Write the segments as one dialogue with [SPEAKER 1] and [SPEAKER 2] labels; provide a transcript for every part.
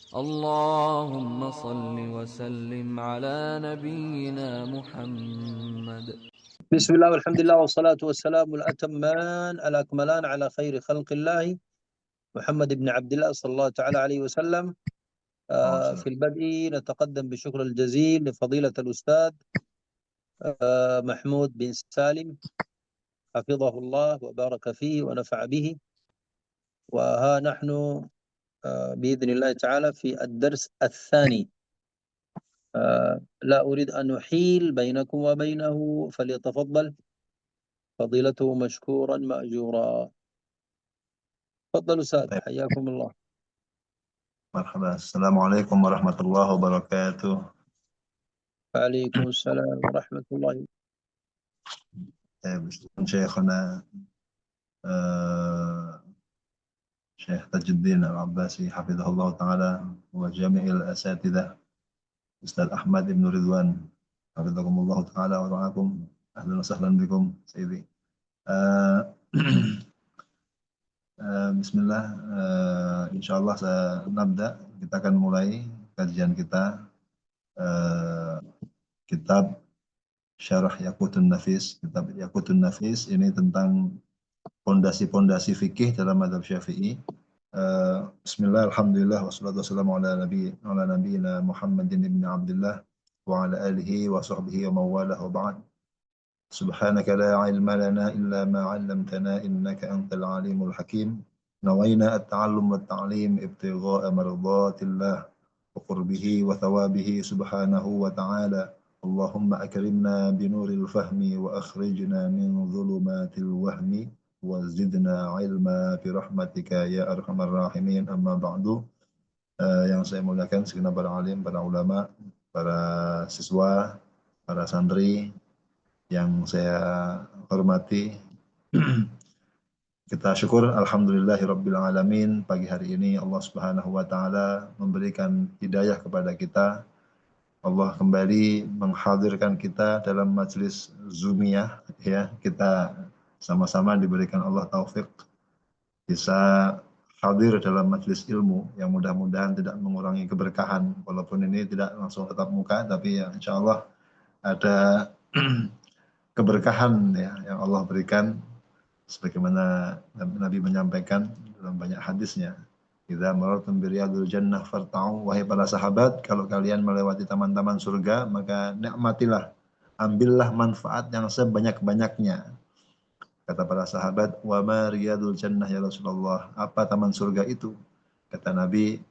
[SPEAKER 1] اللهم صل وسلم على نبينا محمد.
[SPEAKER 2] بسم الله والحمد لله والصلاة والسلام الأتمان الأكملان على خير خلق الله محمد بن عبد الله صلى الله تعالى عليه وسلم. في البدء نتقدم بشكر الجزيل لفضيلة الأستاذ محمود بن سالم حفظه الله وبارك فيه ونفع به. وها نحن بإذن الله تعالى في الدرس الثاني. لا أريد أن أحيل بينكم وبينه، فليتفضل فضيلته مشكورا مأجورا. تفضل أستاذ، حياكم الله.
[SPEAKER 3] مرحبا، السلام عليكم ورحمة الله وبركاته.
[SPEAKER 2] وعليكم السلام ورحمة الله.
[SPEAKER 3] شيخنا شيخ تاج الدين العباسي حفظه الله تعالى وجميع الأساتذة أستاذ أحمد بن رضوان حفظكم الله تعالى ورعاكم. أهلا وسهلا بكم سيدي. Bismillah, insyaallah saya nabda, kita akan mulai kajian kita kitab Syarah Yaqutun Nafis. Kitab Yaqutun Nafis ini tentang pondasi-pondasi fikih dalam mazhab Syafi'i. Bismillah, alhamdulillah, wassalatu wassalamu ala nabiyina Muhammadin ibn Abdullah wa ala alihi wa sahbihi wa mawalah wa ba'd. Subhanaka la ilma lana illa ma 'allamtana innaka antal alimul hakim. Nawaina at-ta'allum wa at-ta'lim ibtigha'a mardatillah wa qurbihi wa thawabihi subhanahu wa ta'ala. Allahumma akrimna binuril fahmi wa akhrijna min dhulumatil wahmi wa zidna ilma bi rahmatika ya arhamar rahimin. Amma ba'du. Yang saya muliakan segenap para alim, para ulama, para siswa, para santri yang saya hormati, kita syukur alhamdulillahirabbil alamin, pagi hari ini Allah Subhanahu wa taala memberikan hidayah kepada kita. Allah kembali menghadirkan kita dalam majelis Zoomiyah, ya. Kita sama-sama diberikan Allah taufik bisa hadir dalam majelis ilmu yang mudah-mudahan tidak mengurangi keberkahan, walaupun ini tidak langsung tatap muka, tapi ya insyaallah ada keberkahan ya yang Allah berikan, sebagaimana Nabi menyampaikan dalam banyak hadisnya, idza marartum biriyadil jannah farta'u, wahai para sahabat, kalau kalian melewati taman-taman surga maka nikmatilah, ambillah manfaat yang sebanyak-banyaknya. Kata para sahabat, wa ma riyadul jannah ya Rasulullah, apa taman surga itu? Kata Nabi,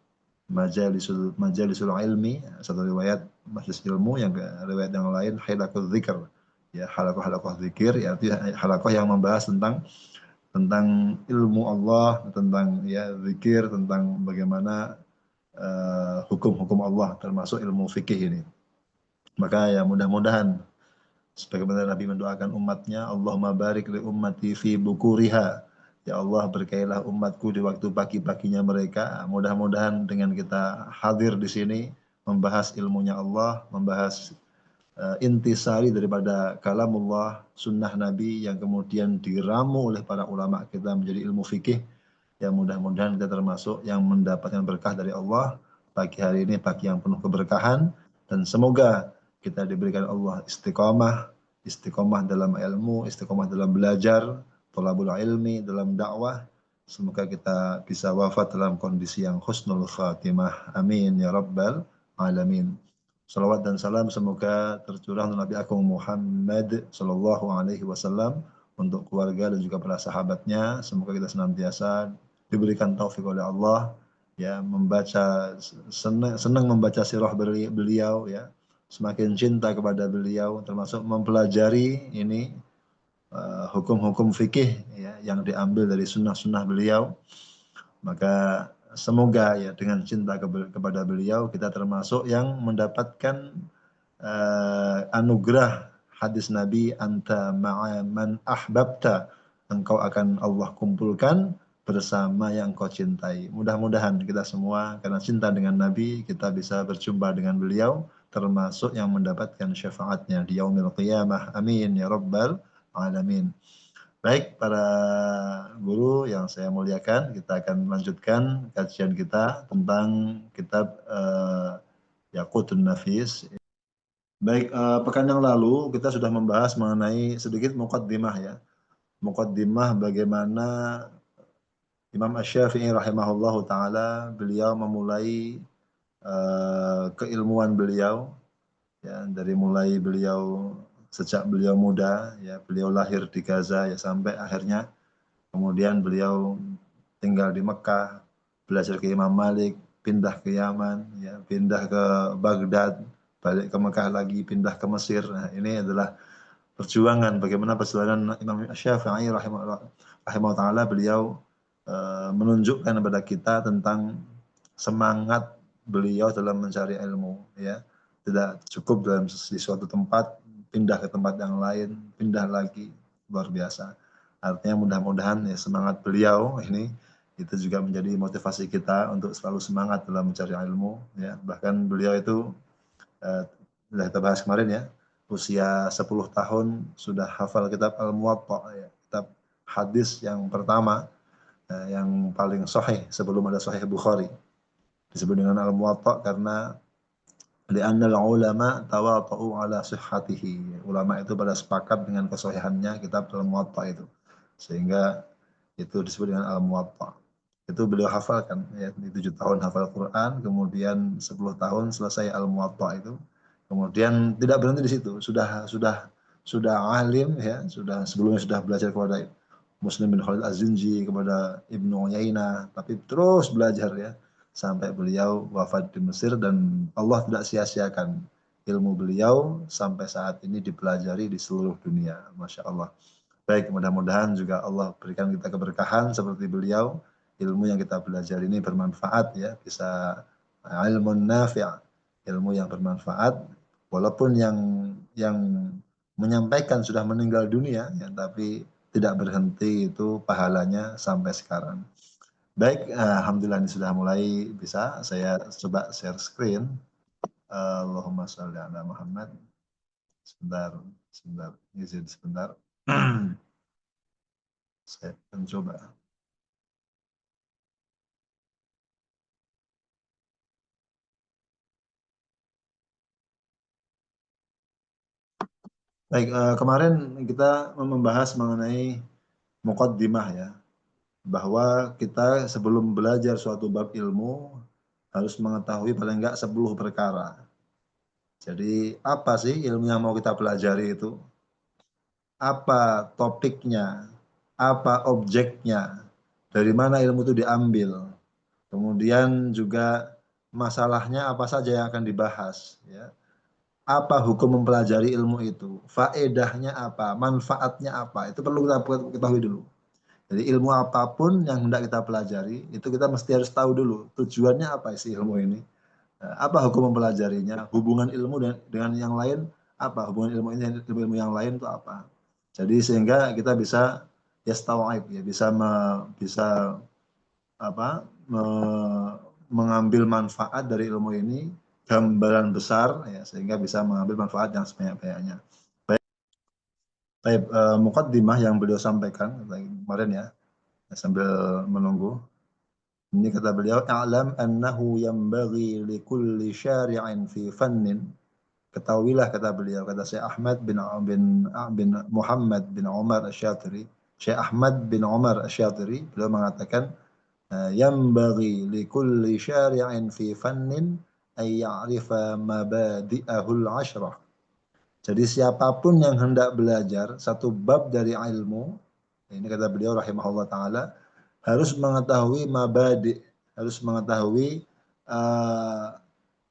[SPEAKER 3] majalisul ilmi, satu riwayat majelis ilmu, yang riwayat yang lain hilaqul dzikr, ya, halakoh zikir, ya, halakoh yang membahas tentang ilmu Allah, tentang ya zikir, tentang bagaimana hukum-hukum Allah, termasuk ilmu fikih ini. Maka ya mudah-mudahan sebagaimana Nabi mendoakan umatnya, Allahumma barik li ummati fi bukuriha, ya Allah berkailah umatku di waktu pagi-paginya mereka. Mudah-mudahan dengan kita hadir di sini membahas ilmunya Allah, membahas intisari daripada kalamullah, sunnah Nabi yang kemudian diramu oleh para ulama kita menjadi ilmu fikih, ya mudah-mudahan kita termasuk yang mendapatkan berkah dari Allah pagi hari ini, pagi yang penuh keberkahan, dan semoga kita diberikan Allah istiqomah dalam ilmu, istiqomah dalam belajar, thalabul ilmi, dalam dakwah. Semoga kita bisa wafat dalam kondisi yang husnul khatimah. Amin ya rabbal alamin. Salawat dan salam semoga tercurah untuk Nabi Agung Muhammad sallallahu alaihi wasallam, untuk keluarga dan juga para sahabatnya. Semoga kita senantiasa diberikan taufik oleh Allah, ya, membaca, senang membaca sirah beliau, ya, semakin cinta kepada beliau, termasuk mempelajari ini hukum-hukum fikih, ya, yang diambil dari sunnah-sunnah beliau. Maka semoga ya dengan cinta kepada beliau kita termasuk yang mendapatkan anugerah hadis Nabi, anta ma'a man ahbabta, engkau akan Allah kumpulkan bersama yang kau cintai. Mudah-mudahan kita semua karena cinta dengan Nabi kita bisa berjumpa dengan beliau, termasuk yang mendapatkan syafaatnya di yaumil qiyamah. Amin ya rabbal alamin. Baik, para guru yang saya muliakan, kita akan melanjutkan kajian kita tentang kitab Yaqutun Nafis. Baik, pekan yang lalu kita sudah membahas mengenai sedikit muqaddimah ya. Muqaddimah bagaimana Imam Asy-Syafi'i rahimahullahu taala beliau memulai keilmuan beliau ya, dari mulai beliau sejak beliau muda ya, beliau lahir di Gaza ya sampai akhirnya kemudian beliau tinggal di Mekah, belajar ke Imam Malik, pindah ke Yaman ya, pindah ke Baghdad, balik ke Mekah lagi, pindah ke Mesir. Nah, ini adalah perjuangan, bagaimana perjuangan Imam Syafi'i rahimahullah taala. Beliau menunjukkan kepada kita tentang semangat beliau dalam mencari ilmu ya. Tidak cukup dalam di suatu tempat, pindah ke tempat yang lain, pindah lagi, luar biasa. Artinya mudah-mudahan ya semangat beliau ini itu juga menjadi motivasi kita untuk selalu semangat dalam mencari ilmu ya. Bahkan beliau itu sudah kita bahas kemarin ya, usia 10 tahun sudah hafal kitab Al-Muwatta ya, kitab hadis yang pertama yang paling sahih sebelum ada Sahih Bukhari. Disebut dengan Al-Muwatta karena li'anna al-ulama tawata'u ala sihhatihi. Ulama itu pada sepakat dengan kesahihannya kitab Al-Muwatta itu. Sehingga itu disebut dengan Al-Muwatta. Itu beliau hafalkan ya, di 7 tahun hafal Quran, kemudian 10 tahun selesai Al-Muwatta itu. Kemudian tidak berhenti di situ, sudah alim ya, sebelumnya sudah belajar kepada Muslim bin Khalid Az-Zinji, kepada Ibnu Uyainah, tapi terus belajar ya sampai beliau wafat di Mesir, dan Allah tidak sia-siakan ilmu beliau sampai saat ini dipelajari di seluruh dunia. Masya Allah. Baik, mudah-mudahan juga Allah berikan kita keberkahan seperti beliau, ilmu yang kita belajar ini bermanfaat ya, bisa ilmu nafi', ilmu yang bermanfaat, walaupun yang menyampaikan sudah meninggal dunia ya, tapi tidak berhenti itu pahalanya sampai sekarang. Baik, alhamdulillah ini sudah mulai bisa. Saya coba share screen. Allahumma sholli ala Muhammad. Sebentar, izin sebentar. Saya akan coba. Baik, kemarin kita membahas mengenai muqaddimah ya, bahwa kita sebelum belajar suatu bab ilmu harus mengetahui paling enggak 10 perkara. Jadi apa sih ilmu yang mau kita pelajari itu? Apa topiknya? Apa objeknya? Dari mana ilmu itu diambil? Kemudian juga masalahnya apa saja yang akan dibahas ya. Apa hukum mempelajari ilmu itu? Faedahnya apa? Manfaatnya apa? Itu perlu kita ketahui dulu. Jadi ilmu apapun yang hendak kita pelajari, itu kita mesti harus tahu dulu tujuannya apa sih ilmu ini. Apa hukum mempelajarinya? Hubungan ilmu dengan yang lain apa? Hubungan ilmu ini dengan ilmu yang lain itu apa? Jadi sehingga kita bisa yastaw'ib ya, bisa mengambil manfaat dari ilmu ini, gambaran besar ya, sehingga bisa mengambil manfaat yang sebanyak-banyaknya. Baik, muqaddimah yang beliau sampaikan kemarin ya, sambil menunggu. Ini kata beliau, "A'lam annahu yanbaghi likulli syari'in fi fannin." Ketahuilah kata beliau, kata Syekh Ahmad bin Muhammad bin Umar Asy-Syatiri, Syekh Ahmad bin Umar Asy-Syatiri, beliau mengatakan, "Yanbaghi likulli syari'in fi fannin ay ya'rifa mabadi'ahul 'ashrah." Jadi siapapun yang hendak belajar satu bab dari ilmu, ini kata beliau rahimahullah taala, harus mengetahui mabadi, harus mengetahui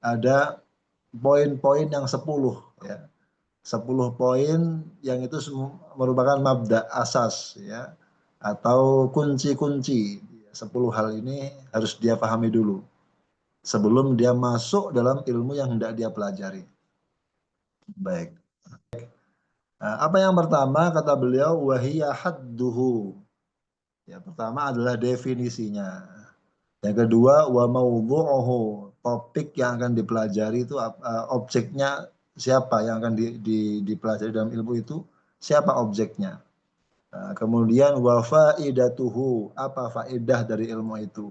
[SPEAKER 3] ada poin-poin yang 10 ya. 10 poin yang itu merupakan mabda asas ya, atau kunci-kunci. 10 hal ini harus dia pahami dulu sebelum dia masuk dalam ilmu yang hendak dia pelajari. Baik. Apa yang pertama kata beliau, wahiyya hadduhu. Ya, pertama adalah definisinya. Yang kedua, wa mawdu'uhu. Topik yang akan dipelajari itu objeknya siapa yang akan dipelajari dalam ilmu itu, siapa objeknya. Kemudian wa faidatuhu, apa faedah dari ilmu itu?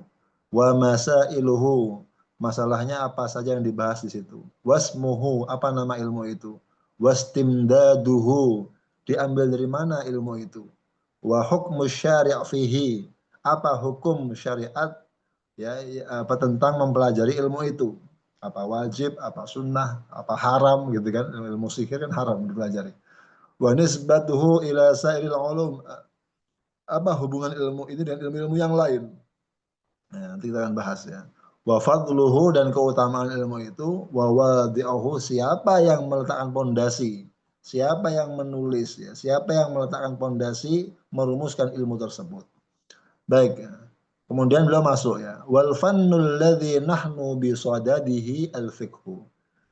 [SPEAKER 3] Wa masailuhu, masalahnya apa saja yang dibahas di situ. Wasmuhu, apa nama ilmu itu? Wastimdaduhu, diambil dari mana ilmu itu? Wa hukmu syari' fihi, apa hukum syariat apa tentang mempelajari ilmu itu? Apa wajib, apa sunnah, apa haram gitu kan? Ilmu sihir kan haram dipelajari. Wa nisbatuhu ila sairil ulum, apa hubungan ilmu ini dengan ilmu-ilmu yang lain. Nah, nanti kita akan bahas ya. Wa fadluhu, dan keutamaan ilmu itu, wa wadi'uhu, siapa yang meletakkan pondasi, siapa yang menulis ya, siapa yang meletakkan pondasi merumuskan ilmu tersebut. Baik. Kemudian beliau masuk ya. Wal fannul ladzi nahnu bi sadadihi al fiqhu.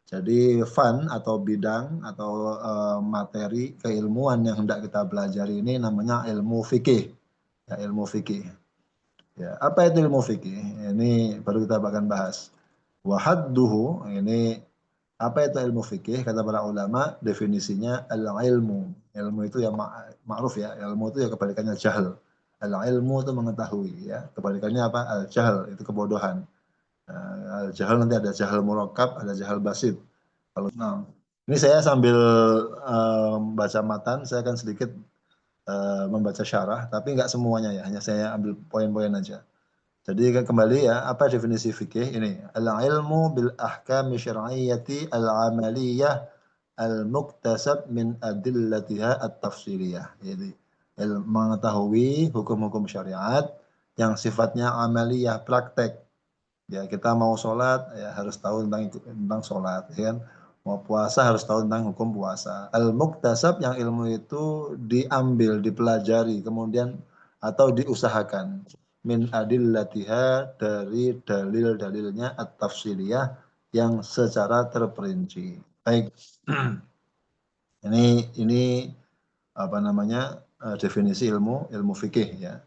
[SPEAKER 3] Jadi fan atau bidang atau materi keilmuan yang hendak kita pelajari ini namanya ilmu fikih. Ya, ilmu fikih. Ya, apa itu ilmu fikih? Ini baru kita akan bahas. Wahadduhu, ini apa itu ilmu fikih? Kata para ulama, definisinya al-ilmu. Ilmu itu yang ma'ruf ya. Ilmu itu ya kebalikannya jahil. Al-ilmu itu mengetahui ya. Kebalikannya apa? Al-jahil itu kebodohan. Al-jahil nanti ada jahil murakkab, ada jahil basit. Kalau ini saya sambil baca matan, saya akan sedikit membaca syarah, tapi nggak semuanya ya, hanya saya ambil poin-poin aja. Jadi kembali ya, apa definisi fikih ini? Al-ilmu bil ahkami syar'iyyati al-amaliyah al-muktasab min adillatiha at-tafsiliyah. Jadi mengetahui hukum-hukum syariat yang sifatnya amaliyah, praktek. Ya, kita mau sholat ya harus tahu tentang sholat, ya kan? Mau puasa harus tahu tentang hukum puasa. Al-muktasab, yang ilmu itu diambil, dipelajari, kemudian atau diusahakan. Min adillatiha, dari dalil-dalilnya at-tafsiliyah yang secara terperinci. Baik. Ini apa namanya? Definisi ilmu fikih ya.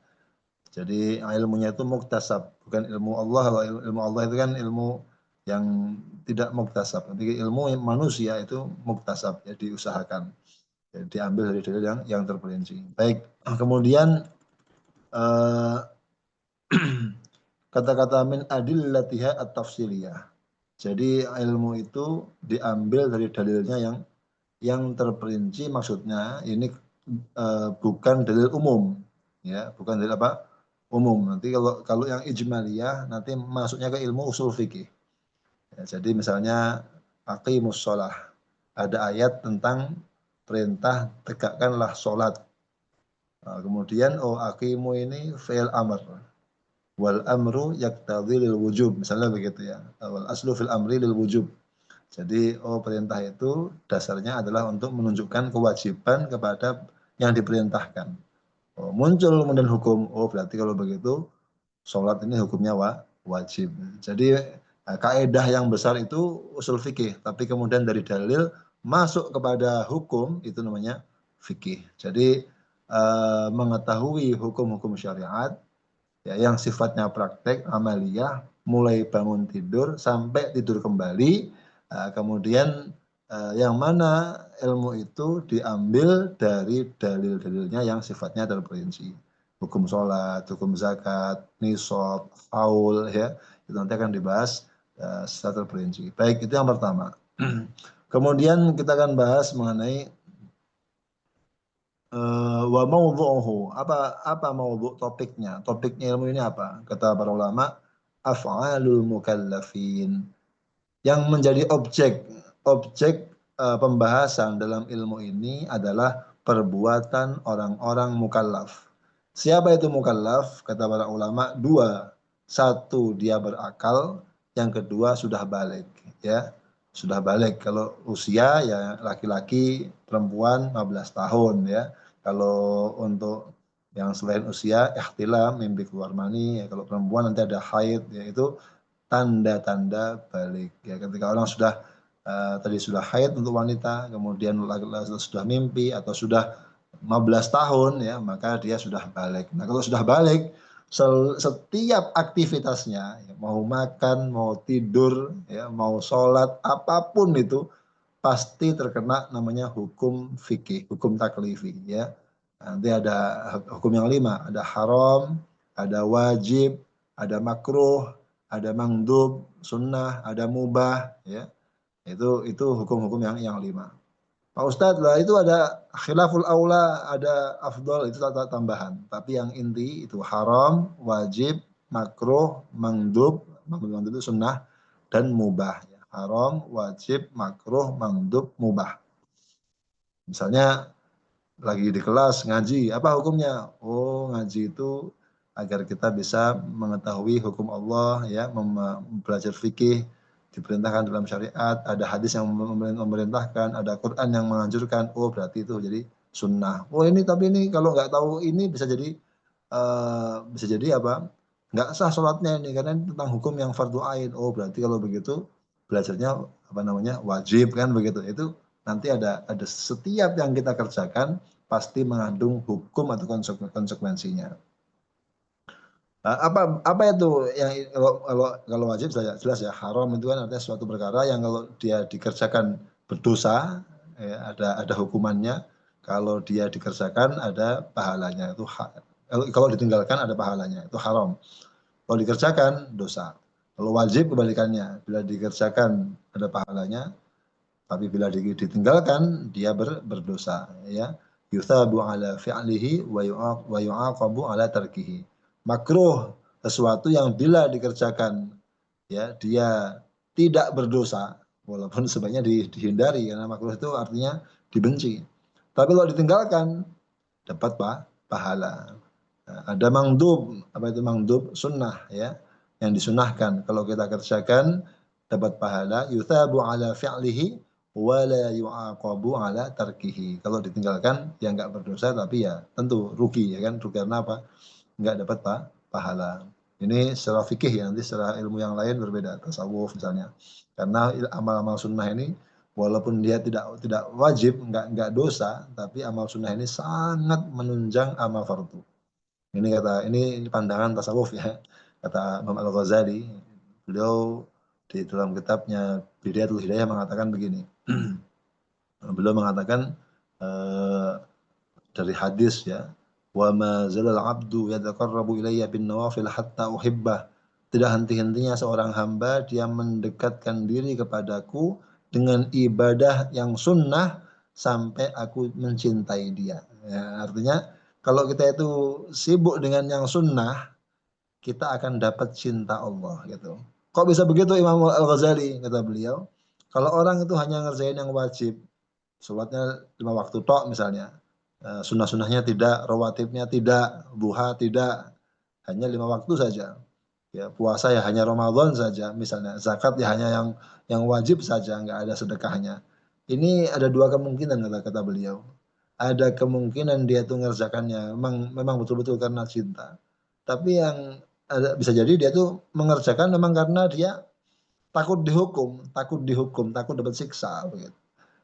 [SPEAKER 3] Jadi ilmunya itu muktasab, bukan ilmu Allah. Kalau ilmu Allah itu kan ilmu yang tidak muktasab. Jadi ilmu manusia itu muktasab, ya diusahakan, ya, diambil dari dalil yang terperinci. Baik, kemudian kata-kata min adillatiha at-tafsiliyah. Jadi ilmu itu diambil dari dalilnya yang terperinci, maksudnya ini bukan dalil umum, ya, bukan dalil apa? Umum. Nanti kalau yang ijmaliyah nanti masuknya ke ilmu usul fikih. Ya, jadi misalnya aqimus sholah, ada ayat tentang perintah tegakkanlah sholat. Nah, kemudian aqimu ini fi'il amr, wal amru yaqtadhi lil wujub, misalnya begitu ya. Wal aslu fil amri lil wujub. Jadi perintah itu dasarnya adalah untuk menunjukkan kewajiban kepada yang diperintahkan. Muncul kemudian hukum, berarti kalau begitu sholat ini hukumnya wajib. Jadi kaidah yang besar itu usul fikih, tapi kemudian dari dalil masuk kepada hukum, itu namanya fikih. Jadi mengetahui hukum-hukum syariat ya, yang sifatnya praktek, amaliyah, mulai bangun tidur sampai tidur kembali, kemudian yang mana ilmu itu diambil dari dalil-dalilnya yang sifatnya terperinci. Hukum sholat, hukum zakat, nisab, haul, ya, itu nanti akan dibahas secara terperinci. Baik, itu yang pertama. Kemudian kita akan bahas mengenai wa mawdhu'uhu, apa mawdhu' topiknya. Topiknya ilmu ini apa? Kata para ulama, af'alul mukallafin. Yang menjadi objek pembahasan dalam ilmu ini adalah perbuatan orang-orang mukallaf. Siapa itu mukallaf? Kata para ulama, dua. Satu, dia berakal, yang kedua sudah balik, ya. Sudah balik. Kalau usia ya laki-laki, perempuan 15 tahun ya. Kalau untuk yang selain usia, ihtilam, mimpi keluar mani, ya. Kalau perempuan nanti ada haid, ya, itu tanda-tanda balik. Ya, ketika orang sudah tadi sudah haid untuk wanita, kemudian sudah mimpi atau sudah 15 tahun, ya, maka dia sudah balik. Nah, kalau sudah balik, setiap aktivitasnya, ya, mau makan, mau tidur, ya, mau sholat, apapun itu pasti terkena namanya hukum fikih, hukum taklifi, ya. Nanti ada hukum yang 5, ada haram, ada wajib, ada makruh, ada mandub, sunnah, ada mubah, ya. Itu hukum-hukum yang 5. Pak Ustadz lah itu ada khilaful aula, ada afdol, itu tambahan. Tapi yang inti itu haram, wajib, makruh, mandub itu sunnah, dan mubah. Haram, wajib, makruh, mandub, mubah. Misalnya lagi di kelas ngaji, apa hukumnya? Oh, ngaji itu agar kita bisa mengetahui hukum Allah, ya, belajar fikih, diperintahkan dalam syariat, ada hadis yang memerintahkan, ada Quran yang menganjurkan. Oh, berarti itu jadi sunnah. Oh, ini tapi ini kalau nggak tahu ini bisa jadi apa? Nggak sah sholatnya ini karena ini tentang hukum yang fardu ain. Oh, berarti kalau begitu belajarnya apa namanya wajib kan begitu. Itu nanti ada setiap yang kita kerjakan pasti mengandung hukum atau konsekuensinya. Nah, apa itu yang kalau wajib saya jelas ya, haram itu kan artinya suatu perkara yang kalau dia dikerjakan berdosa, ya, ada hukumannya. Kalau dia dikerjakan ada pahalanya, itu kalau ditinggalkan ada pahalanya, itu haram. Kalau dikerjakan dosa. Kalau wajib kebalikannya, bila dikerjakan ada pahalanya, tapi bila ditinggalkan dia berdosa, ya. Yuthabu ala fi'lihi wa yu'aqabu ala tarkihi. Makruh, sesuatu yang bila dikerjakan ya dia tidak berdosa, walaupun sebaiknya dihindari karena makruh itu artinya dibenci. Tapi kalau ditinggalkan dapat pahala. Nah, ada mangdub, apa itu mangdub? Sunnah, ya, yang disunahkan. Kalau kita kerjakan dapat pahala. Yuthabu ala fi'lihi wa la yu'aqabu ala tarkihi. Kalau ditinggalkan ya enggak berdosa, tapi ya tentu rugi, ya kan? Rugi karena apa? Enggak dapat pahala. Ini secara fikih ya, nanti secara ilmu yang lain berbeda, tasawuf misalnya. Karena amal-amal sunnah ini walaupun dia tidak wajib, enggak dosa, tapi amal sunnah ini sangat menunjang amal fardu. Ini pandangan tasawuf ya, kata Imam Al-Ghazali. Beliau di dalam kitabnya Bidayatul Hidayah mengatakan begini. Beliau mengatakan dari hadis ya, wa ma zalal abdu yataqarrabu ilayya bin nawafil hatta uhibbah. Tidak henti-hentinya seorang hamba dia mendekatkan diri kepadaku dengan ibadah yang sunnah sampai aku mencintai dia. Ya, artinya kalau kita itu sibuk dengan yang sunnah, kita akan dapat cinta Allah gitu. Kok bisa begitu Imam Al-Ghazali, kata beliau? Kalau orang itu hanya ngerjain yang wajib, sholatnya 5 waktu tok misalnya, sunnah-sunnahnya tidak, rawatibnya tidak, duha tidak, hanya 5 waktu saja. Ya, puasa ya hanya Ramadan saja misalnya, zakat ya hanya yang wajib saja, nggak ada sedekahnya. Ini ada dua kemungkinan kata beliau. Ada kemungkinan dia tuh ngerjakannya memang betul-betul karena cinta. Tapi yang bisa jadi dia tuh mengerjakan memang karena dia takut dihukum, takut dapat siksa begitu.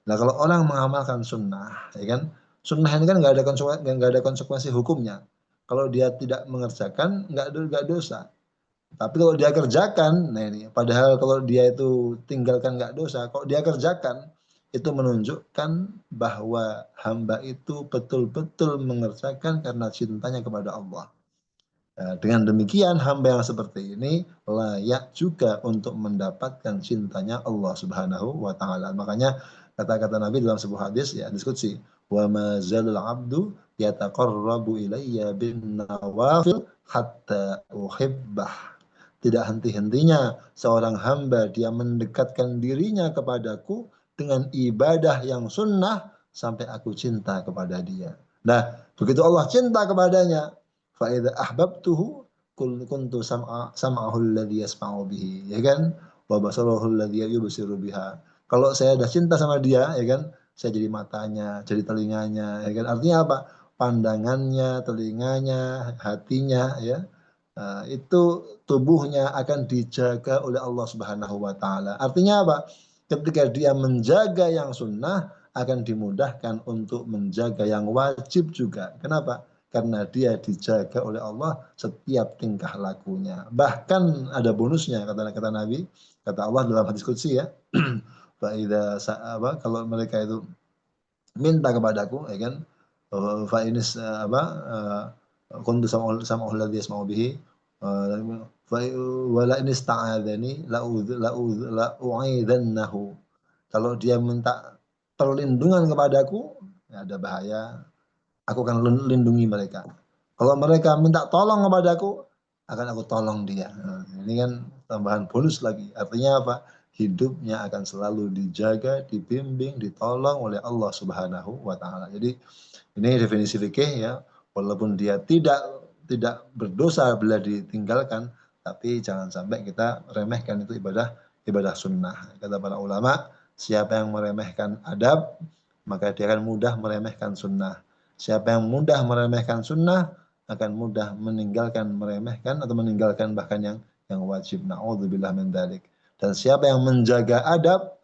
[SPEAKER 3] Nah, kalau orang mengamalkan sunnah, ya kan, sunnah ini kan nggak ada konsekuensi hukumnya. Kalau dia tidak mengerjakan, nggak dosa. Tapi kalau dia kerjakan, nah ini, padahal kalau dia itu tinggalkan nggak dosa, kalau dia kerjakan, itu menunjukkan bahwa hamba itu betul-betul mengerjakan karena cintanya kepada Allah. Nah, dengan demikian hamba yang seperti ini layak juga untuk mendapatkan cintanya Allah Subhanahu wa taala. Makanya kata-kata Nabi dalam sebuah hadis ya diskusi, wa ma zalal abdu yataqarrabu ilayya bin nawafil hatta uhibbah. Tidak henti-hentinya seorang hamba dia mendekatkan dirinya kepadaku dengan ibadah yang sunnah sampai aku cinta kepada dia. Nah, begitu Allah cinta kepadanya, fa idza ahbabtuhu kuntu sam'ahu alladhi yasma'u bihi, ya kan, wa basarahu alladhi yubsiru biha. Kalau saya sudah cinta sama dia, ya kan, saya jadi matanya, jadi telinganya, ya kan. Artinya apa? Pandangannya, telinganya, hatinya, ya. Itu tubuhnya akan dijaga oleh Allah Subhanahu wa taala. Artinya apa? Ketika dia menjaga yang sunnah akan dimudahkan untuk menjaga yang wajib juga. Kenapa? Karena dia dijaga oleh Allah setiap tingkah lakunya. Bahkan ada bonusnya kata Nabi, kata Allah dalam hadis qudsi ya. Kalau mereka itu minta kepadaku, ya kan, fa inis kuntu sam'ul ladzi yasma'u bihi wa la in ista'adzani la u'idhannahu. Kalau dia minta perlindungan kepadaku, ya ada bahaya, aku akan lindungi mereka. Kalau mereka minta tolong kepadaku, akan aku tolong dia. Nah, ini kan tambahan bonus lagi. Artinya apa? Hidupnya akan selalu dijaga, dibimbing, ditolong oleh Allah Subhanahu wa taala. Jadi ini definisi fikih ya. Walaupun dia tidak berdosa bila ditinggalkan, tapi jangan sampai kita remehkan itu ibadah sunnah. Kata para ulama, siapa yang meremehkan adab, maka dia akan mudah meremehkan sunnah. Siapa yang mudah meremehkan sunnah, akan mudah meremehkan atau meninggalkan bahkan yang wajib. Na'udzubillah min dzalik. Dan siapa yang menjaga adab,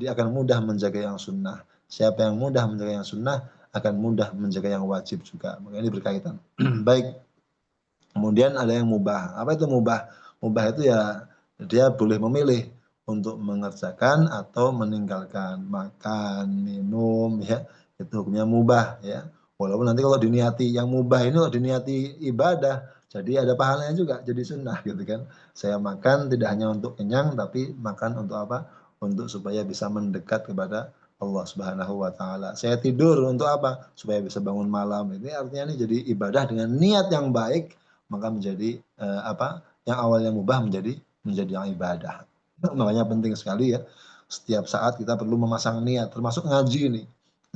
[SPEAKER 3] dia akan mudah menjaga yang sunnah. Siapa yang mudah menjaga yang sunnah, akan mudah menjaga yang wajib juga. Maka ini berkaitan. Baik. Kemudian ada yang mubah. Apa itu mubah? Mubah itu ya dia boleh memilih untuk mengerjakan atau meninggalkan, makan, minum, ya itu hukumnya mubah, ya. Walaupun nanti kalau diniati yang mubah ini kalau diniati ibadah, jadi ada pahalanya juga, jadi sunnah gitu kan. Saya makan tidak hanya untuk kenyang, tapi makan untuk apa? Untuk supaya bisa mendekat kepada Allah Subhanahu wa taala. Saya tidur untuk apa? Supaya bisa bangun malam. Ini artinya ini jadi ibadah dengan niat yang baik, maka menjadi yang awalnya mubah menjadi yang ibadah. Makanya penting sekali ya, setiap saat kita perlu memasang niat, termasuk ngaji ini.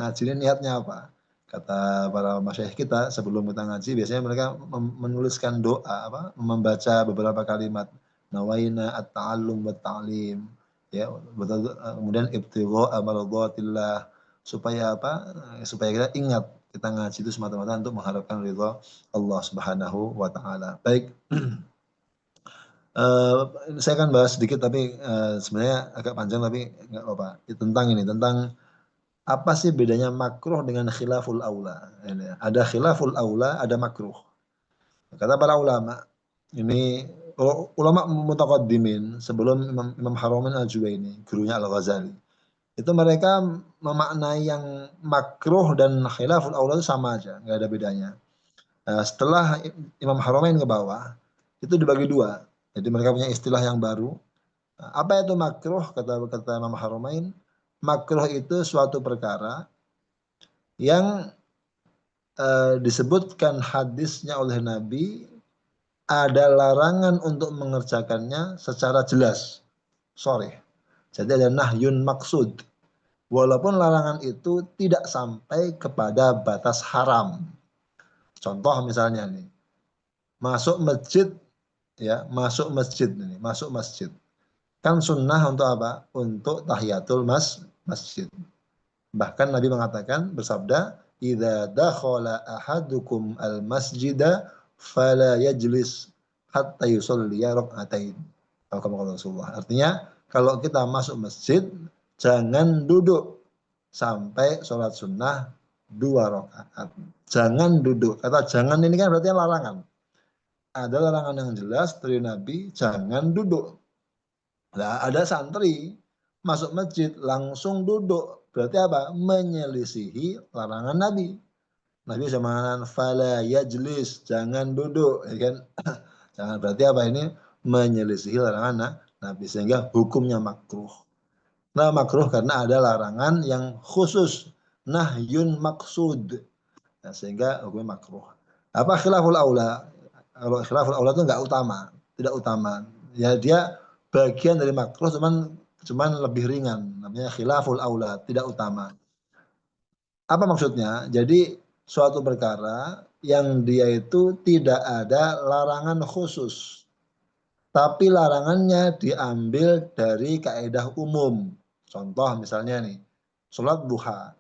[SPEAKER 3] Ngaji ini niatnya apa? Kata para masyayikh kita sebelum kita ngaji biasanya mereka menuliskan doa membaca beberapa kalimat nawaina at-ta'allum wa ta'lim, ya betul. Kemudian ibtigha amradhatillah, supaya supaya kita ingat kita ngaji itu semata-mata untuk mengharapkan ridha Allah Subhanahu wa taala. Baik. Saya akan bahas sedikit tapi sebenarnya agak panjang tapi nggak apa-apa. Tentang apa sih bedanya makruh dengan khilaful aula. Ada khilaful aula, ada makruh. Kata para ulama, ini ulama mutaqaddimin sebelum Imam Haramain Al-Juwaini, gurunya Al-Ghazali. Itu mereka memaknai yang makruh dan khilaful aula itu sama aja, nggak ada bedanya. Setelah Imam Haramain ke bawah, itu dibagi dua. Jadi mereka punya istilah yang baru. Apa itu makruh? Kata Imam Haramain, makruh itu suatu perkara yang disebutkan hadisnya oleh Nabi, ada larangan untuk mengerjakannya secara jelas. Sorry. Jadi ada nahyun maksud. Walaupun larangan itu tidak sampai kepada batas haram. Contoh misalnya nih, masuk masjid masuk masjid. Kan sunnah untuk apa? Untuk tahiyatul masjid. Bahkan Nabi mengatakan, bersabda, "Idza dakhala ahadukum al-masjida fala yajlis hatta yusalliya rak'atain." Kata Rasulullah. Artinya, kalau kita masuk masjid, jangan duduk sampai sholat sunnah 2 rakaat. Jangan duduk. Kata jangan ini kan berarti larangan. Ada larangan yang jelas dari Nabi, jangan duduk. Nah, ada santri masuk masjid langsung duduk. Berarti apa? Menyelisihi larangan Nabi. Nabi bisa mengatakan fala yajlis, jangan duduk, ya kan? Jangan, berarti apa ini? Menyelisihi larangan Nabi, sehingga hukumnya makruh. Nah, makruh karena ada larangan yang khusus, nahyun maksud. Nah, sehingga hukumnya makruh. Apa khilaful aula? Kalau khilaful aula itu enggak utama, tidak utama. Ya dia bagian dari makruh, cuman lebih ringan, namanya khilaful aula, tidak utama. Apa maksudnya? Jadi suatu perkara yang dia itu tidak ada larangan khusus, tapi larangannya diambil dari kaidah umum. Contoh misalnya nih, sholat duha.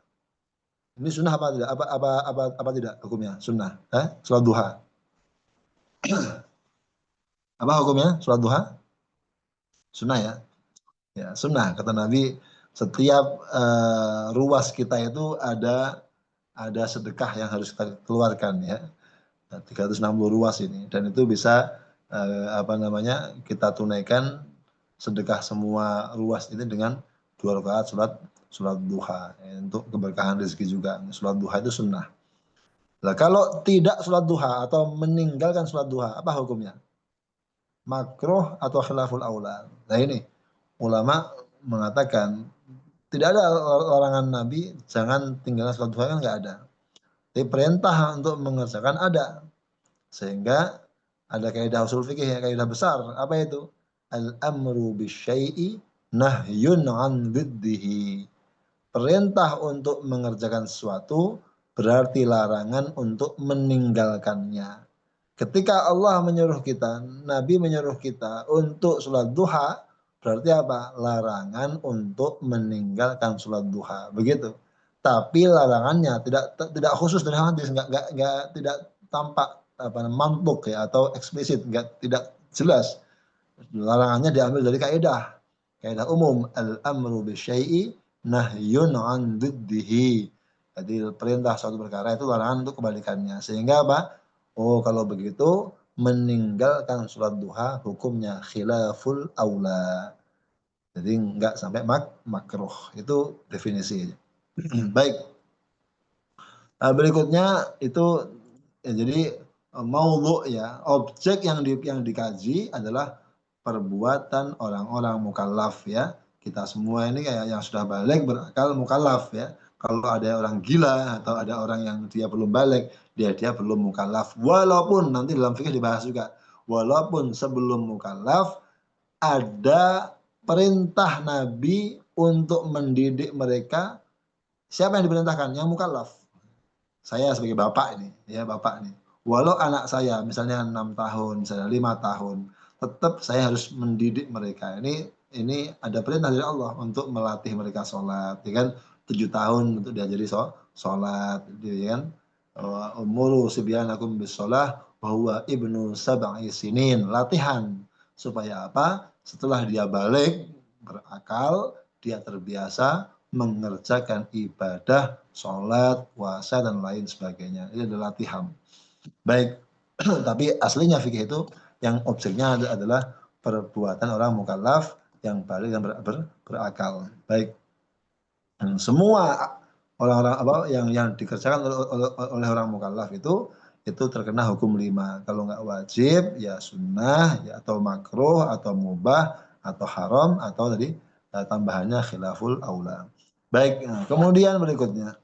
[SPEAKER 3] Ini sunnah apa tidak? Apa tidak hukumnya? Sunnah. Sholat duha. Apa hukumnya? Sholat duha? Sunnah ya. Ya, sunnah. Kata Nabi, setiap ruas kita itu ada sedekah yang harus kita keluarkan ya. 360 ruas ini, dan itu bisa kita tunaikan sedekah semua ruas ini dengan 2 rakaat sholat duha ya, untuk keberkahan rezeki juga. Sholat duha itu sunnah. Nah, kalau tidak sholat duha atau meninggalkan sholat duha, apa hukumnya? Makruh atau khilaful aula? Nah ini, ulama mengatakan, tidak ada larangan Nabi, jangan tinggalkan sholat duha, kan nggak ada. Tapi perintah untuk mengerjakan ada. Sehingga ada kaidah usul fikih, kaidah besar. Apa itu? Al-amru bisyai'i nahyun an diddihi. Perintah untuk mengerjakan sesuatu berarti larangan untuk meninggalkannya. Ketika Allah menyuruh kita, Nabi menyuruh kita untuk sholat duha, berarti apa? Larangan untuk meninggalkan sholat duha. Begitu. Tapi larangannya tidak khusus dari hadis, tidak tampak mantuk ya atau eksplisit, tidak jelas. Larangannya diambil dari kaidah umum, al-amru bisyai'i nahyun an diddihi. Jadi perintah suatu perkara itu larangan untuk kebalikannya. Sehingga apa? Oh, kalau begitu meninggalkan sholat duha hukumnya khilaful aula. Jadi enggak sampai makruh. Itu definisinya. Baik. Nah, berikutnya itu ya, jadi maudhu ya, objek yang dikaji adalah perbuatan orang-orang mukallaf ya. Kita semua ini kayak yang sudah balik berakal mukallaf ya. Kalau ada orang gila atau ada orang yang dia belum balik, dia belum mukallaf. Walaupun nanti dalam fikih dibahas juga, walaupun sebelum mukallaf ada perintah Nabi untuk mendidik mereka. Siapa yang diperintahkan? Yang mukallaf. Saya sebagai bapak ini, ya bapak nih. Walau anak saya misalnya 6 tahun, misalnya 5 tahun, tetap saya harus mendidik mereka. Ini ada perintah dari Allah untuk melatih mereka sholat, ya kan? 7 tahun untuk diajari sholat, ya kan? Umuru sibyanakum bisolah bahwa ibnu sab'i sinin, latihan supaya apa? Setelah dia balik berakal, dia terbiasa mengerjakan ibadah, sholat, puasa, dan lain sebagainya. Ini adalah latihan. Baik, tapi aslinya fikih itu yang objeknya adalah perbuatan orang mukallaf yang balik dan berakal. Baik, semua orang-orang apa yang dikerjakan oleh orang mukallaf itu terkena hukum 5. Kalau nggak wajib, ya sunnah, ya atau makruh, atau mubah, atau haram, atau tadi tambahannya khilaful aula. Baik, nah, kemudian berikutnya.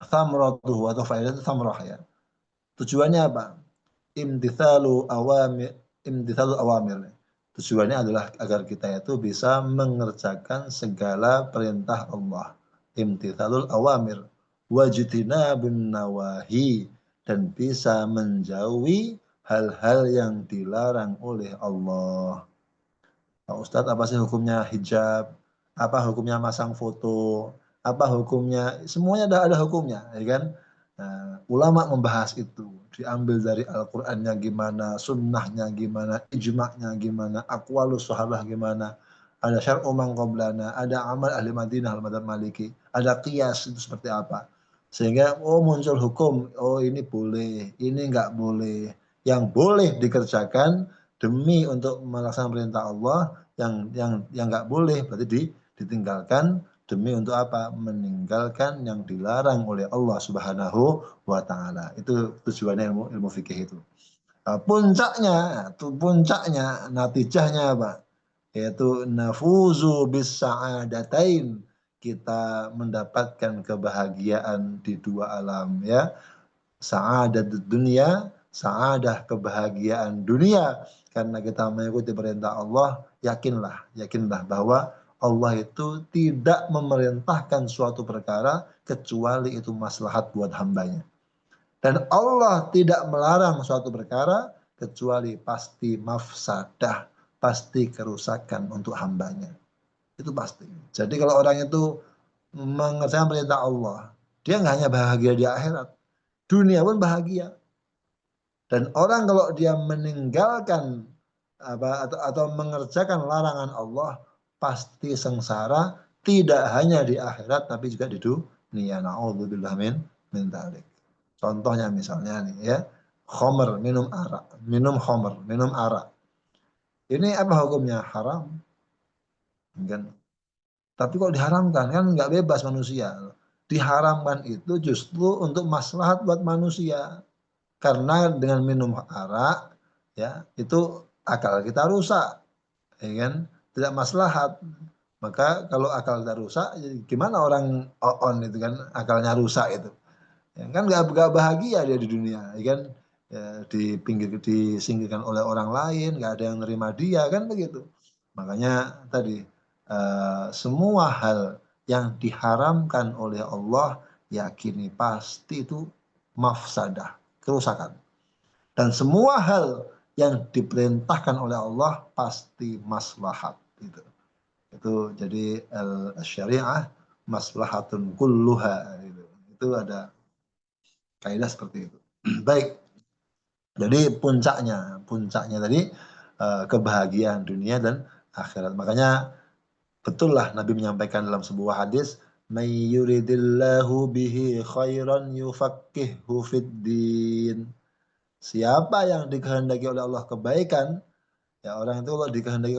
[SPEAKER 3] Thamratuhu atau faedah itu thamrah ya. Tujuannya apa? Imtithalu awamir. Tujuannya adalah agar kita itu bisa mengerjakan segala perintah Allah. Imtithalul awamir wajtinabun nawahi, dan bisa menjauhi hal-hal yang dilarang oleh Allah. Pak Ustadz, apa sih hukumnya hijab? Apa hukumnya masang foto? Apa hukumnya? Semuanya ada hukumnya, ya kan? Nah, ulama membahas itu. Diambil dari Al-Qur'annya gimana, sunnahnya gimana, ijma'nya gimana, aqwalus sahabah gimana. Ada syar'u man qablana, ada amal ahli Madinah, al-madhab Maliki, ada qiyas itu seperti apa. Sehingga muncul hukum, oh ini boleh, ini enggak boleh. Yang boleh dikerjakan demi untuk melaksanakan perintah Allah, yang nggak boleh berarti ditinggalkan demi untuk apa? Meninggalkan yang dilarang oleh Allah Subhanahu wa taala. Itu tujuannya ilmu fikih itu. Puncaknya, natijahnya apa? Yaitu nafuzu bis sa'adatain. Kita mendapatkan kebahagiaan di dua alam ya. Sa'adat dunia, sa'adah kebahagiaan dunia. Karena kita mengikuti perintah Allah, yakinlah bahwa Allah itu tidak memerintahkan suatu perkara kecuali itu maslahat buat hambanya. Dan Allah tidak melarang suatu perkara kecuali pasti mafsadah, pasti kerusakan untuk hambanya. Itu pasti. Jadi kalau orang itu mengerjakan perintah Allah, dia nggak hanya bahagia di akhirat, dunia pun bahagia. Dan orang kalau dia meninggalkan atau mengerjakan larangan Allah, pasti sengsara Tidak hanya di akhirat tapi juga di dunia. Na'udzubillah min dzalik. Contohnya misalnya nih ya, khamr, minum arak, minum khamr, minum arak. Ini apa hukumnya? Haram. Kan? Tapi kalau diharamkan kan nggak bebas manusia. Diharamkan itu justru untuk maslahat buat manusia. Karena dengan minum arak ya itu akal kita rusak, ya kan? Tidak maslahat. Maka kalau akal kita rusak, gimana orang on itu kan akalnya rusak itu? Ya, kan nggak bahagia dia di dunia, ya kan? Ya, disingkirkan oleh orang lain, nggak ada yang nerima dia kan begitu. Makanya tadi semua hal yang diharamkan oleh Allah yakini pasti itu mafsadah, kerusakan. Dan semua hal yang diperintahkan oleh Allah pasti maslahat. Gitu. Itu jadi syariah maslahatun kulluha. Gitu. Itu ada kaidah seperti itu. Baik. Jadi puncaknya tadi kebahagiaan dunia dan akhirat. Makanya betul lah Nabi menyampaikan dalam sebuah hadis, "May yuridillahu bihi khairan yufaqqihhu fid din." Siapa yang dikehendaki oleh Allah kebaikan, ya orang itu kalau dikehendaki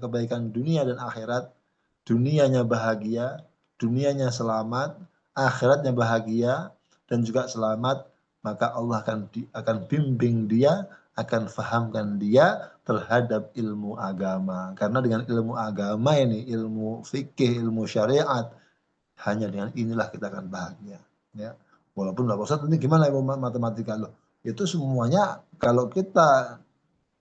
[SPEAKER 3] kebaikan dunia dan akhirat, dunianya bahagia, dunianya selamat, akhiratnya bahagia dan juga selamat, maka Allah akan bimbing dia, akan fahamkan dia terhadap ilmu agama. Karena dengan ilmu agama ini, ilmu fikih, ilmu syariat, hanya dengan inilah kita akan bahagia. Ya. Walaupun Pak Ustadz ini gimana ilmu matematika loh? Itu semuanya kalau kita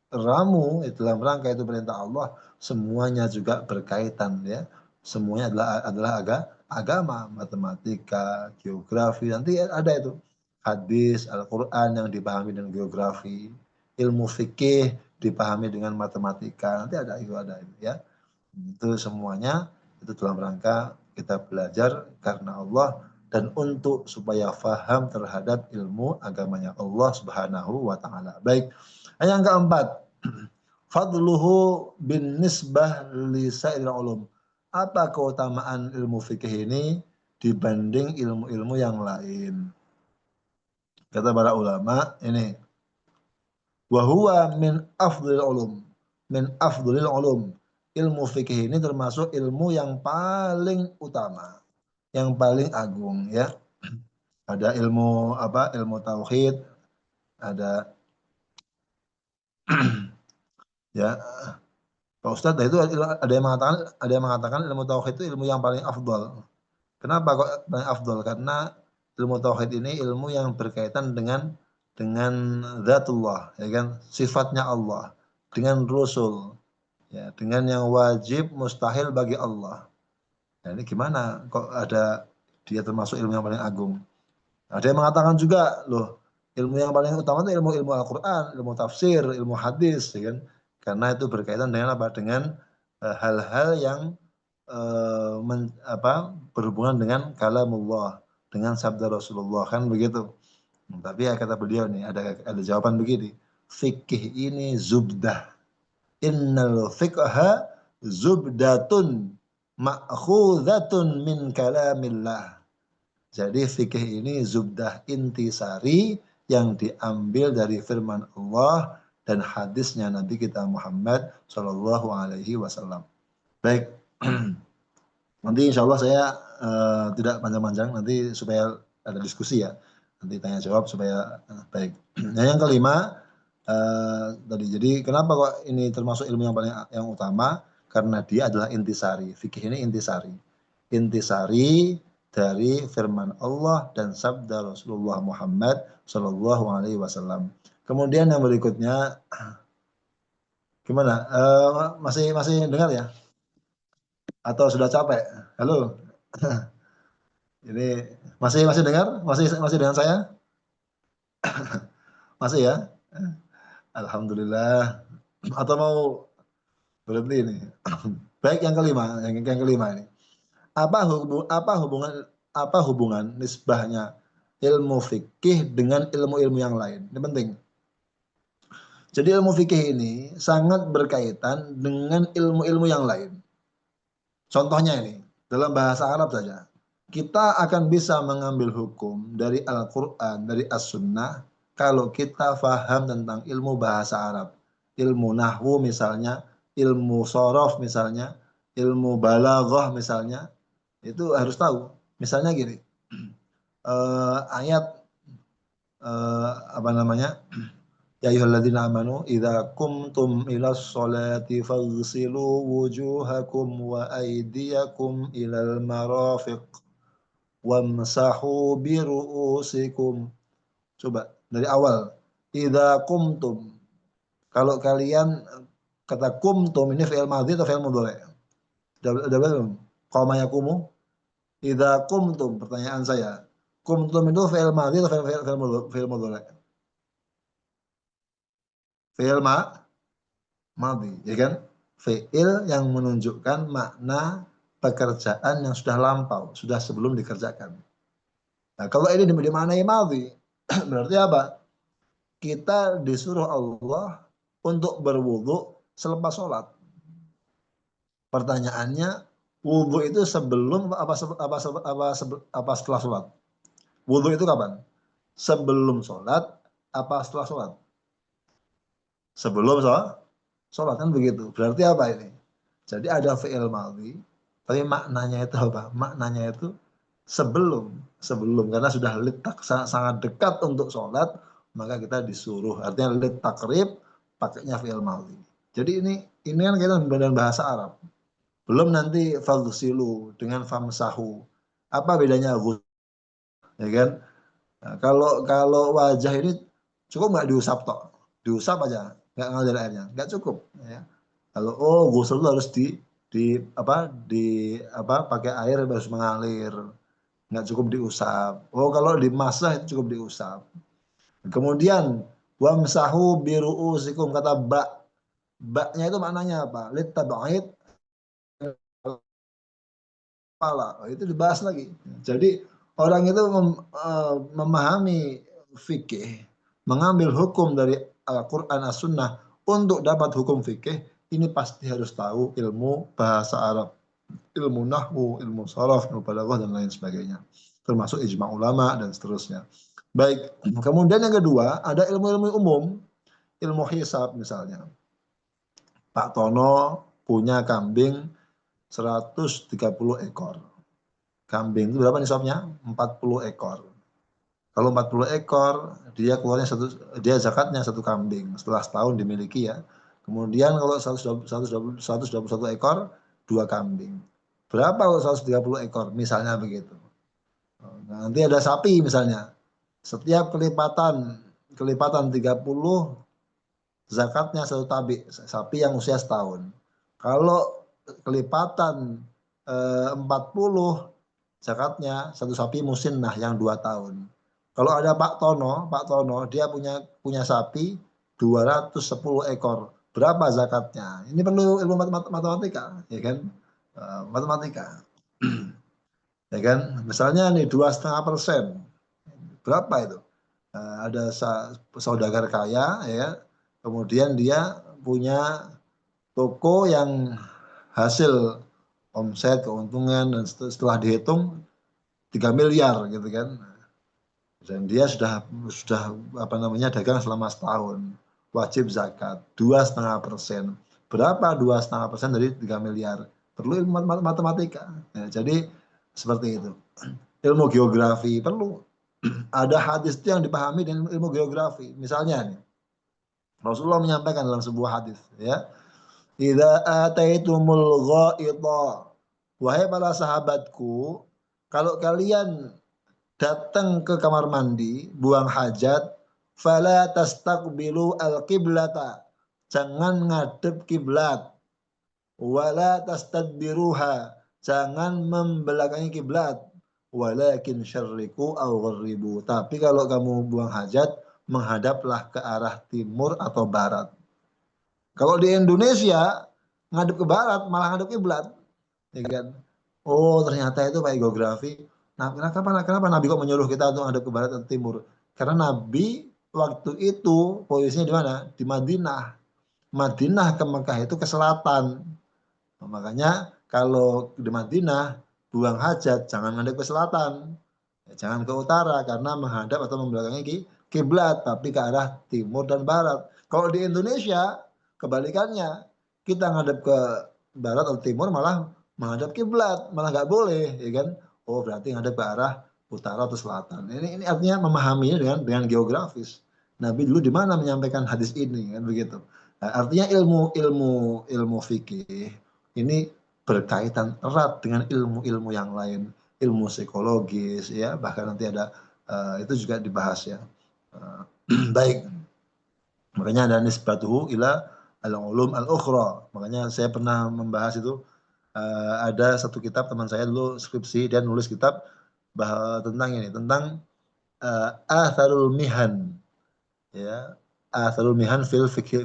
[SPEAKER 3] ramu dalam rangka itu perintah Allah, semuanya juga berkaitan ya. Semuanya adalah agama, matematika, geografi, nanti ada itu hadis, Al-Qur'an yang dipahami dengan geografi, ilmu fikih dipahami dengan matematika, nanti ada itu ya. Itu semuanya itu dalam rangka kita belajar karena Allah dan untuk supaya faham terhadap ilmu agamanya Allah Subhanahu wa taala. Baik. Yang keempat, fadluhu bin nisbah li sa'iril ulum. Apa keutamaan ilmu fikih ini dibanding ilmu-ilmu yang lain? Kata para ulama ini, wa huwa min afdhalil ulum. Min afdhalil ulum. Ilmu fikih ini termasuk ilmu yang paling utama, yang paling agung ya. Ada ilmu apa? Ilmu tauhid, ada ya Pak Ustadz, itu ada yang mengatakan ilmu tauhid itu ilmu yang paling afdol. Kenapa kok paling afdol? Karena ilmu tauhid ini ilmu yang berkaitan dengan zatullah, ya kan? Sifatnya Allah, dengan Rasul, ya, dengan yang wajib mustahil bagi Allah. Nah, ini gimana kok ada dia termasuk ilmu yang paling agung? Ada yang mengatakan juga, loh, ilmu yang paling utama itu ilmu Al-Qur'an, ilmu tafsir, ilmu hadis, ya kan? Karena itu berkaitan dengan apa? Dengan hal-hal yang berhubungan dengan kalamullah, dengan sabda Rasulullah kan begitu. Tapi ya kata beliau nih ada jawaban begini, fikih ini zubdah. Innal fiqha zubdatun ma'khudhatun min kalamillah. Jadi fikih ini zubdah intisari yang diambil dari firman Allah dan hadisnya Nabi kita Muhammad Shallallahu Alaihi Wasallam. Baik, nanti insya Allah saya tidak panjang-panjang nanti supaya ada diskusi ya. Nanti tanya jawab supaya baik. Nah yang kelima tadi, jadi kenapa kok ini termasuk ilmu yang utama? Karena dia adalah intisari. Fikih ini intisari. Intisari dari firman Allah dan sabda Rasulullah Muhammad Shallallahu Alaihi Wasallam. Kemudian yang berikutnya, gimana? Masih dengar ya? Atau sudah capek? Halo, ini masih dengar? Masih dengan saya? Masih ya? Alhamdulillah. Atau mau berhenti ini? Baik, yang kelima ini. Apa hubungan nisbahnya ilmu fikih dengan ilmu-ilmu yang lain? Ini penting. Jadi ilmu fikih ini sangat berkaitan dengan ilmu-ilmu yang lain. Contohnya ini, dalam bahasa Arab saja. Kita akan bisa mengambil hukum dari Al-Quran, dari As-Sunnah, kalau kita faham tentang ilmu bahasa Arab. Ilmu nahwu misalnya, ilmu sorof misalnya, ilmu balaghah misalnya, itu harus tahu. Misalnya gini, ayat apa namanya? Ya ayyuhalladzina amanu idza qumtum ilas sholati faghsilu wujuhakum wa aydiyakum ilal marafiq wamsahu bi ru'usikum. Coba dari awal. Idza qumtum. Kalau kalian kata qumtum ini fi'il madhi atau fi'il mudhari'? Udah belum? Qama yaqumu. Idza qumtum, pertanyaan saya. Qumtum itu fi'il madhi atau fi'il mudhari'? Fi'il madhi, ya kan? Fi'il yang menunjukkan makna pekerjaan yang sudah lampau, sudah sebelum dikerjakan. Nah, kalau ini dimaknai madhi, berarti apa? Kita disuruh Allah untuk berwudu selepas sholat. Pertanyaannya, wudu itu sebelum apa setelah sholat? Wudu itu kapan? Sebelum sholat apa setelah sholat? Sebelum sholat kan begitu. Berarti apa ini? Jadi ada fi'il madhi, tapi maknanya itu apa? Maknanya itu sebelum karena sudah letak sangat dekat untuk sholat, maka kita disuruh. Artinya lit takrib pakainya fi'il madhi. Jadi ini kan kita dalam bahasa Arab. Belum nanti faghsilu dengan famsahu. Apa bedanya ghusl? Ya kan? Nah, kalau wajah ini cukup nggak diusap tok? Diusap aja, nggak ngalir airnya, nggak cukup. Ya. Kalau ghusl itu harus pakai air harus mengalir, nggak cukup diusap. Kalau dimasah itu cukup diusap. Kemudian wamsahu biru'usikum, kata baknya itu maknanya apa? Litab'id kepala. Itu dibahas lagi. Jadi orang itu memahami fikih, mengambil hukum dari Al-Quran As-Sunnah untuk dapat hukum fikih, ini pasti harus tahu ilmu bahasa Arab, ilmu nahwu, ilmu sharaf, ilmu balaghah dan lain sebagainya. Termasuk ijma' ulama dan seterusnya. Baik, kemudian yang kedua ada ilmu-ilmu umum, ilmu hisab misalnya. Pak Tono punya kambing 130 ekor. Kambing itu berapa nisabnya? 40 ekor. Kalau 40 ekor, dia keluarnya dia zakatnya satu kambing setelah setahun dimiliki ya. Kemudian kalau 121 ekor, 2 kambing. Berapa kalau 130 ekor? Misalnya begitu. Nanti ada sapi misalnya. Setiap kelipatan 30 zakatnya satu tabi, sapi yang usia setahun. Kalau kelipatan 40 zakatnya satu sapi musinnah yang 2 tahun. Kalau ada Pak Tono dia punya sapi 210 ekor. Berapa zakatnya? Ini perlu ilmu matematika, ya kan? Matematika. Ya kan? Misalnya nih 2,5%. Berapa itu? Ada saudagar kaya, ya. Kemudian dia punya toko yang hasil omset, keuntungan dan setelah dihitung 3 miliar gitu kan. Dan dia sudah dagang selama setahun. Wajib zakat 2,5%. Berapa 2,5% dari 3 miliar? Perlu ilmu matematika. Ya, jadi seperti itu. Ilmu geografi perlu. Ada hadis yang dipahami dengan ilmu geografi. Misalnya nih, Rasulullah menyampaikan dalam sebuah hadis, ya. Idza ataitumul ghaidha. Wahai para sahabatku, kalau kalian datang ke kamar mandi, buang hajat, fala tastaqbilu al-qiblata. Jangan ngadep kiblat. Wala tastadbiruha. Jangan membelakangi kiblat. Walakin syarriku aw gharribu. Tapi kalau kamu buang hajat, menghadaplah ke arah timur atau barat. Kalau di Indonesia ngadep ke barat malah ngadep kiblat, ya kan? Ternyata itu pakai geografi. Nah, kenapa Nabi kok menyuruh kita untuk ngadep ke barat atau timur? Karena Nabi waktu itu posisinya di mana? Di Madinah. Madinah ke Mekah itu ke selatan. Makanya kalau di Madinah buang hajat jangan menghadap ke selatan, jangan ke utara karena menghadap atau membelakangi kiblat, tapi ke arah timur dan barat. Kalau di Indonesia kebalikannya, kita menghadap ke barat atau timur malah menghadap kiblat, malah nggak boleh, ya kan? Oh berarti menghadap ke arah utara atau selatan. Ini artinya memahaminya dengan geografis. Nabi dulu di mana menyampaikan hadis ini kan begitu. Nah, artinya ilmu fikih ini berkaitan erat dengan ilmu-ilmu yang lain, ilmu psikologis ya, bahkan nanti ada itu juga dibahas ya. Baik, makanya ada nisbatuhu ila al-ulum al-ukhra. Makanya saya pernah membahas itu, ada satu kitab teman saya dulu skripsi, dia nulis kitab bahwa tentang ini, tentang atharul mihan ya, atharul mihan fil fikhi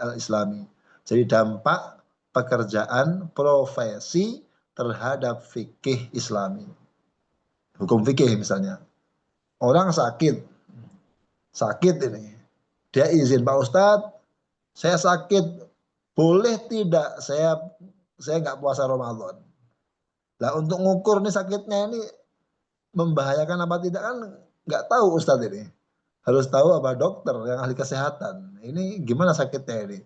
[SPEAKER 3] al-islami. Jadi dampak pekerjaan profesi terhadap fikih Islami. Hukum fikih misalnya. Orang sakit ini. Dia izin, Pak Ustadz, saya sakit, boleh tidak saya nggak puasa Ramadan. Nah untuk ngukur nih sakitnya ini membahayakan apa tidak kan nggak tahu Ustadz ini. Harus tahu apa dokter yang ahli kesehatan. Ini gimana sakitnya ini?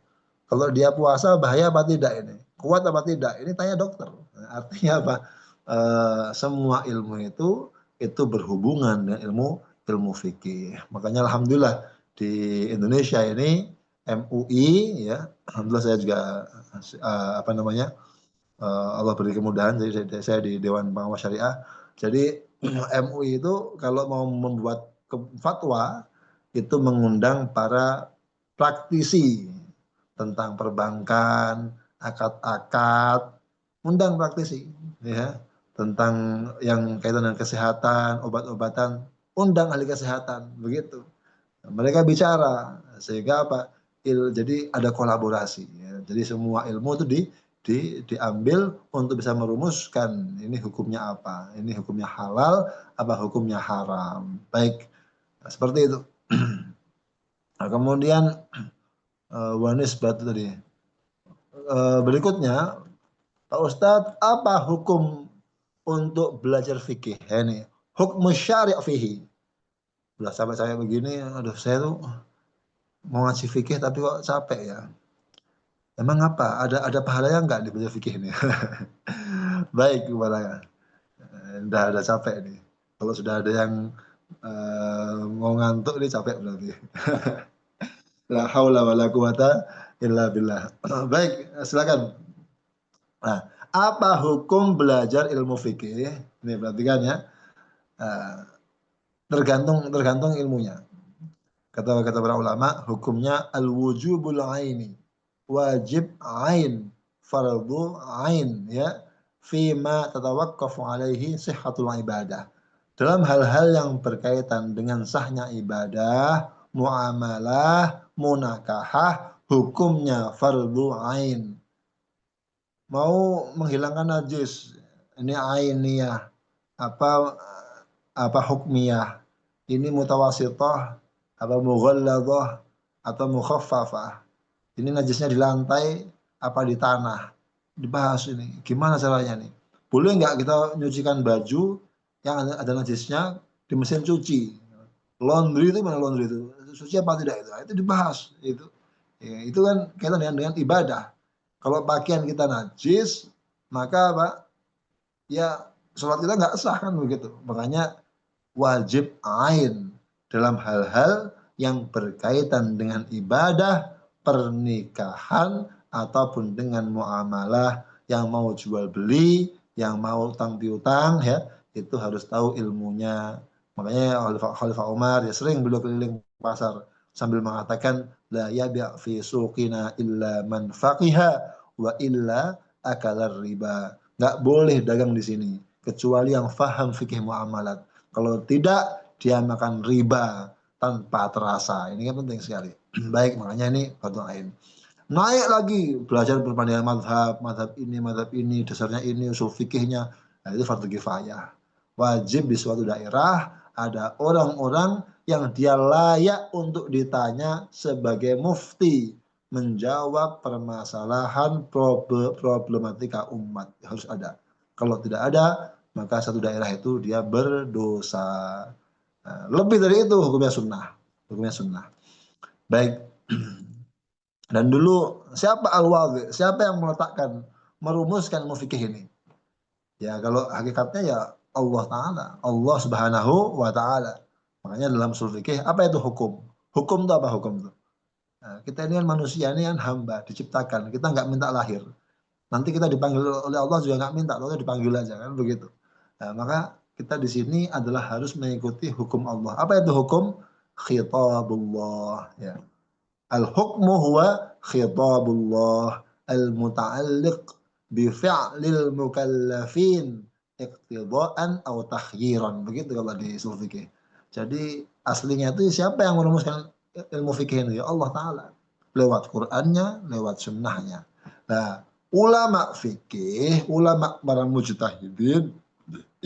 [SPEAKER 3] Kalau dia puasa bahaya apa tidak ini? Kuat apa tidak? Ini tanya dokter. Nah, artinya apa? Semua ilmu itu berhubungan dengan ilmu fikih. Makanya alhamdulillah di Indonesia ini MUI ya, alhamdulillah saya juga Allah beri kemudahan, jadi saya di Dewan Pengawas Syariah. Jadi MUI itu kalau mau membuat fatwa itu mengundang para praktisi tentang perbankan, akad-akad, undang praktisi ya, tentang yang kaitan dengan kesehatan, obat-obatan, undang ahli kesehatan, begitu. Mereka bicara sehingga apa? Jadi ada kolaborasi ya. Jadi semua ilmu itu diambil untuk bisa merumuskan ini hukumnya apa, ini hukumnya halal, apa hukumnya haram. Baik, seperti itu. Nah, kemudian wanis batu tadi. Berikutnya, Pak Ustadz, apa hukum untuk belajar fikih? Ini hukum syari' fihi. Udah sampai saya begini, aduh saya tuh mau ngaji fikih tapi kok capek ya. Emang apa? Ada pahalanya nggak di belajar fikih ini? Baik, kepala. Udah capek nih. Kalau sudah ada yang mau ngantuk ini capek berarti. La haula wala quwata illa billah. Baik, silakan. Nah, apa hukum belajar ilmu fikih? Ini perhatikan ya. Tergantung ilmunya. Kata para ulama, hukumnya al-wujubul aini. Wajib ain, fardu ain ya. Fima tatawaqqafu alaihi sihhatul ibadah. Dalam hal-hal yang berkaitan dengan sahnya ibadah, muamalah, munakahah, hukumnya fardu ain. Mau menghilangkan najis, ini ainiyah, apa hukmiyah, ini mutawasithah, apa mughalladah, atau mukhaffafah. Ini najisnya di lantai, apa di tanah. Dibahas ini, gimana caranya nih? Boleh nggak kita nyucikan baju yang ada najisnya di mesin cuci? Laundry itu mana laundry itu? Suci apa tidak itu? Itu dibahas. Itu kan kaitan dengan ibadah. Kalau pakaian kita najis, maka Pak, ya sholat kita nggak sah kan begitu. Makanya wajib ain dalam hal-hal yang berkaitan dengan ibadah, pernikahan, ataupun dengan muamalah, yang mau jual beli, yang mau utang piutang ya, itu harus tahu ilmunya. Makanya Khalifah Umar ya sering beliau keliling pasar sambil mengatakan la yabi' fi suqina illa man faqiha wa illa akalar riba. Nggak boleh dagang di sini kecuali yang faham fikih muamalat. Kalau tidak, dia makan riba tanpa terasa. Ini kan penting sekali. Baik, makanya ini fardu ain. Naik lagi belajar perbandingan madhab ini, dasarnya ini, usul fikihnya. Nah, itu fardu kifayah. Wajib di suatu daerah ada orang-orang yang dia layak untuk ditanya sebagai mufti, menjawab permasalahan problematika umat. Harus ada. Kalau tidak ada, maka satu daerah itu dia berdosa. Nah, lebih dari itu hukumnya sunnah. Hukumnya sunnah. Baik. Dan dulu siapa al-wadhi? Siapa yang meletakkan, merumuskan ilmu fikih ini? Ya kalau hakikatnya ya Allah Ta'ala. Allah Subhanahu wa Ta'ala. Makanya dalam usul fikih, apa itu hukum? Hukum itu apa hukum itu? Nah, kita ini kan manusia, ini kan hamba, diciptakan. Kita nggak minta lahir. Nanti kita dipanggil oleh Allah juga nggak minta, Allah dipanggil aja kan begitu. Nah, maka kita di sini adalah harus mengikuti hukum Allah. Apa itu hukum? Khitabullah. Ya. Al-hukmu huwa khitabullah al-muta'alliq bi fi'lil mukallafin iqtidaan atau takhyiran. Begitu kalau di usul fikih. Jadi aslinya itu siapa yang merumuskan ilmu fikih ini? Ya Allah Ta'ala. Lewat Qur'annya, lewat sunnahnya. Nah, ulama fikih, ulama para mujtahidin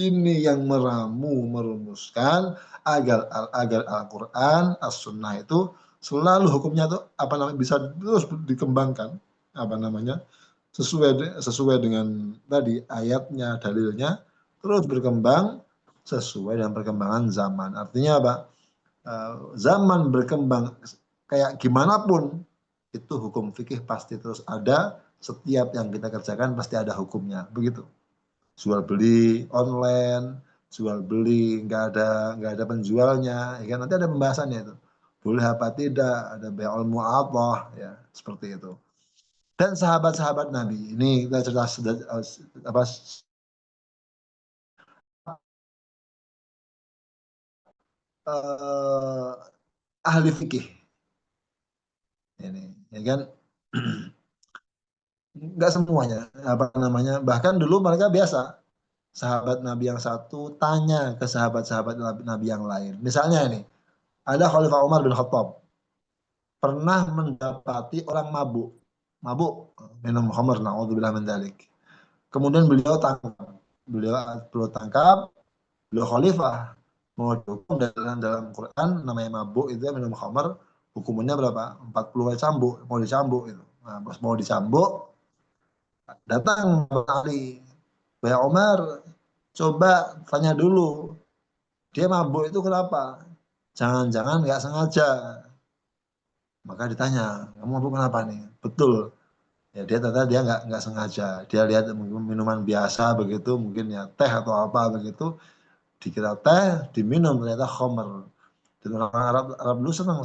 [SPEAKER 3] ini yang merumuskan agar Al-Qur'an, As-Sunnah itu selalu hukumnya itu apa namanya bisa terus dikembangkan apa namanya sesuai dengan tadi ayatnya, dalilnya terus berkembang sesuai dengan perkembangan zaman. Artinya apa? Zaman berkembang kayak gimana pun itu hukum fikih pasti terus ada, setiap yang kita kerjakan pasti ada hukumnya, begitu. Jual beli online, jual beli nggak ada penjualnya, ya kan? Nanti ada pembahasannya itu. Boleh apa tidak, ada bai'ul mu'adhah ya, seperti itu. Dan sahabat-sahabat Nabi, ini kita cerita apa ahli fikih ini, ya kan? Nggak semuanya, apa namanya, bahkan dulu mereka biasa sahabat Nabi yang satu tanya ke sahabat-sahabat Nabi yang lain. Misalnya ini, ada Khalifah Umar bin Khattab pernah mendapati orang mabuk, mabuk minum khamr, naudzubillah min dzalik. Kemudian beliau tangkap, beliau khalifah mau dihukum dalam Quran namanya mabuk itu minum khamr, hukumannya berapa? 40 kali cambuk, mau dicambuk itu. Nah, pas mau dicambuk, datang Ali, Baya Umar, coba tanya dulu, dia mabuk itu kenapa? Jangan-jangan nggak sengaja. Maka ditanya, kamu mabuk kenapa nih? Betul. Ya dia ternyata dia nggak sengaja. Dia lihat minuman biasa begitu, mungkin ya teh atau apa begitu, dikira teh, diminum ternyata khamr. Dan orang Arab dulu senang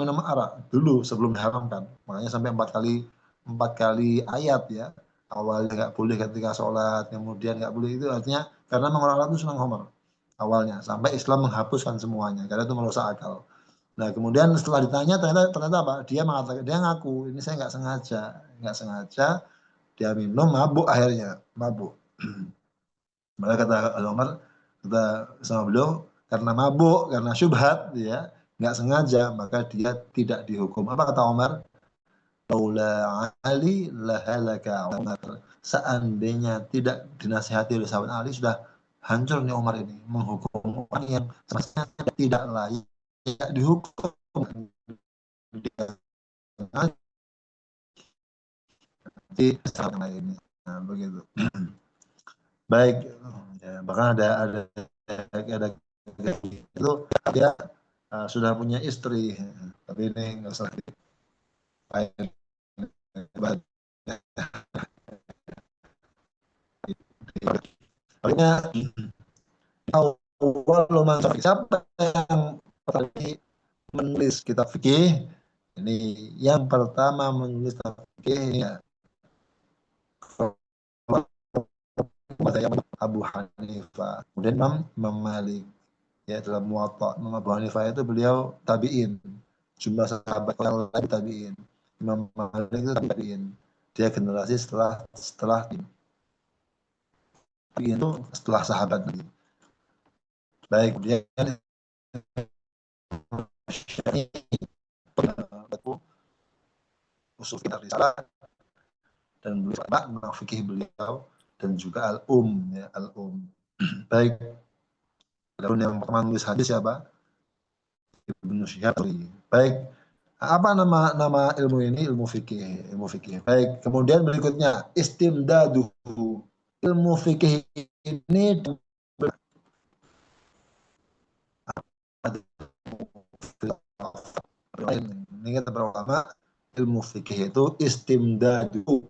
[SPEAKER 3] minum arak dulu sebelum diharamkan. Makanya sampai empat kali ayat ya. Awalnya nggak boleh ketika sholat, kemudian nggak boleh, itu artinya karena memang orang Arab itu senang khamr awalnya, sampai Islam menghapuskan semuanya karena itu merusak akal. Nah kemudian setelah ditanya ternyata apa? Dia mengatakan, dia ngaku ini saya nggak sengaja dia minum, mabuk akhirnya mabuk. Maka kata Umar, kata sama beliau, karena mabuk, karena syubhat, dia nggak sengaja, maka dia tidak dihukum. Apa kata Umar? Laula Ali lahalaka Umar. Seandainya tidak dinasihati oleh sahabat Ali, sudah hancur nih Umar ini, menghukum orang yang semestinya tidak layak dihukum. Dia nanti sama ini. Nah, begitu. Baik, ya, bahkan ada itu dia sudah punya istri, tapi ini nggak usah Palingnya awal manfaat siapa yang tadi menulis kitab fikih ini, yang pertama menulis kitab fikih ini ya Abu Hanifah, kemudian Imam Malik ya, dalam Muwatta. Imam Abu Hanifah itu beliau tabi'in, jumlah sahabat yang lain tabi'in. Imam Malik itu tabi'in, dia generasi setelah itu setelah sahabat. Baik, dia usul risalah dan beliau makna fikih beliau dan juga ya Baik, lalu yang pertama nulis hadis siapa? Ibnu Syihab. Baik, apa nama ilmu ini? Ilmu fikih. Baik, kemudian berikutnya istimdaduhu. ilmu fikih ini ini kata para ulama, ilmu fikih itu istimdadu,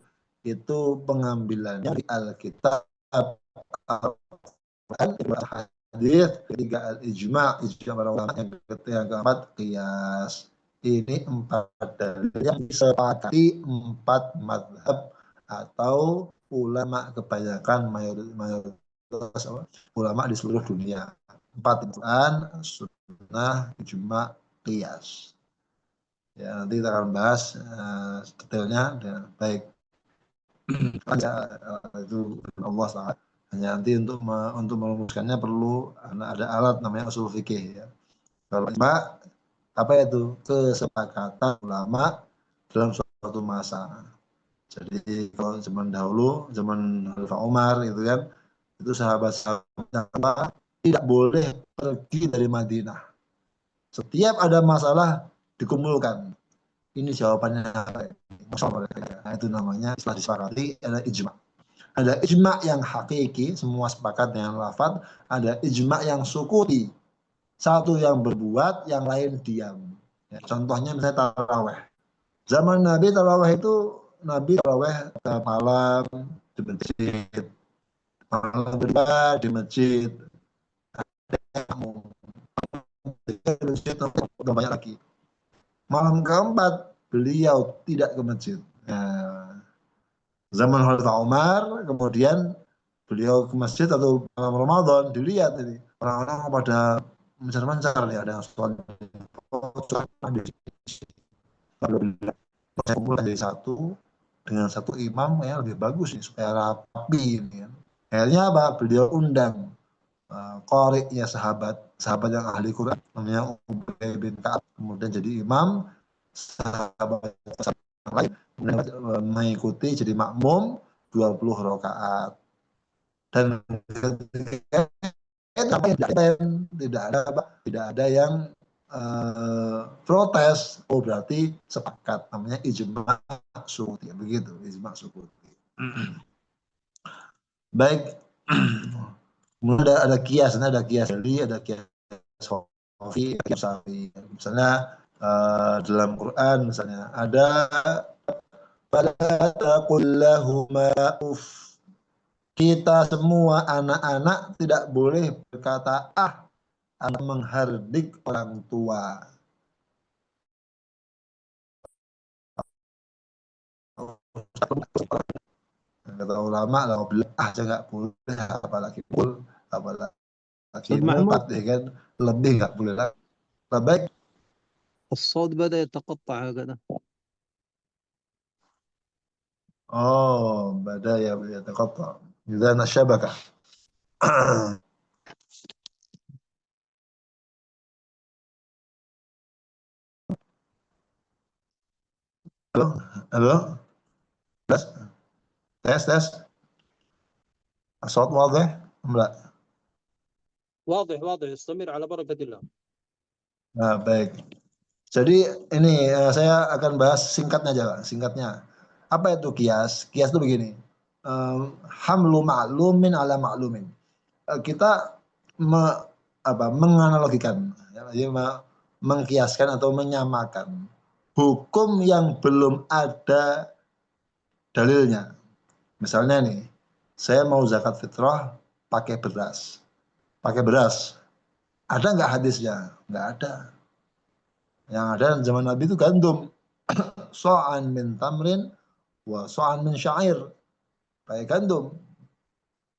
[SPEAKER 3] itu pengambilan dari Alkitab, hadis, ketiga al-ijma, ijma para ulama, yang keempat qiyas. Ini 4 dalil yang disepakati 4 madhab atau ulama kebanyakan mayoritas ulama di seluruh dunia. 4 Quran, sunnah, ijma, qiyas. Ya, nanti kita akan bahas detailnya. Baik, itu Allah SWT. Hanya nanti untuk merumuskannya perlu ada alat namanya usul fikih. Ya. Kalau ijma, apa itu? Kesepakatan ulama dalam suatu masa. Jadi kalau zaman dahulu, zaman Khalifah Umar itu kan, itu sahabat-sahabat tidak boleh pergi dari Madinah. Setiap ada masalah dikumpulkan. Ini jawabannya apa? Nah, itu namanya setelah disepakati ada ijma. Ada ijma yang hakiki, semua sepakat dengan lafaz. Ada ijma yang sukuti. Satu yang berbuat, yang lain diam. Ya, contohnya misalnya taraweh. Zaman Nabi taraweh itu, Nabi taraweh malam di masjid. Malam kedua di masjid. Di masjid udah banyak lagi. Malam keempat beliau tidak ke masjid. Nah, zaman Khalifah Umar, kemudian beliau ke masjid atau malam Ramadan, dilihat ini orang-orang pada mencar-mencar ya, ada yang sholat lalu kumpul jadi satu dengan satu imam ya, lebih bagus nih supaya rapi ini kan. Akhirnya apa? Beliau undang qari'nya sahabat yang ahli Quran namanya Ubay bin Ka'ab, kemudian jadi imam, sahabat yang lain mengikuti jadi makmum 20 rakaat. Dan tidak ada yang protes. Oh, berarti sepakat, namanya ijma sukuti. Begitu, ijma sukuti. Baik. Kemudian ada kias, ada kias Jali, ada kias Sofi, kias Safi. Misalnya dalam Quran misalnya ada pada taqullahuma uf. Kita semua anak-anak tidak boleh berkata atau menghardik orang tua. Kata ulama kalau bilang aja nggak boleh, apalagi pul, apalagi mungkat, ya kan, lebih nggak boleh. Baik.
[SPEAKER 2] الصوت بدأ يتقطع هكذا.
[SPEAKER 3] Oh, بدأ يتقطع إذا الشبكة. Halo, halo, tes. الصوت واضح أم لا؟
[SPEAKER 2] واضح استمر على بركة الله.
[SPEAKER 3] Nah, baik. Jadi ini saya akan bahas singkatnya aja, Pak. Singkatnya. Apa itu kias? Kias itu begini. Hamlu ma'lumin ala ma'lumin. Kita menganalogikan, ya, mengkiaskan atau menyamakan hukum yang belum ada dalilnya. Misalnya nih, saya mau zakat fitrah pakai beras. Ada nggak hadisnya? Nggak ada. Yang ada zaman Nabi itu gandum. So'an min tamrin wa so'an min syair. Pakai gandum.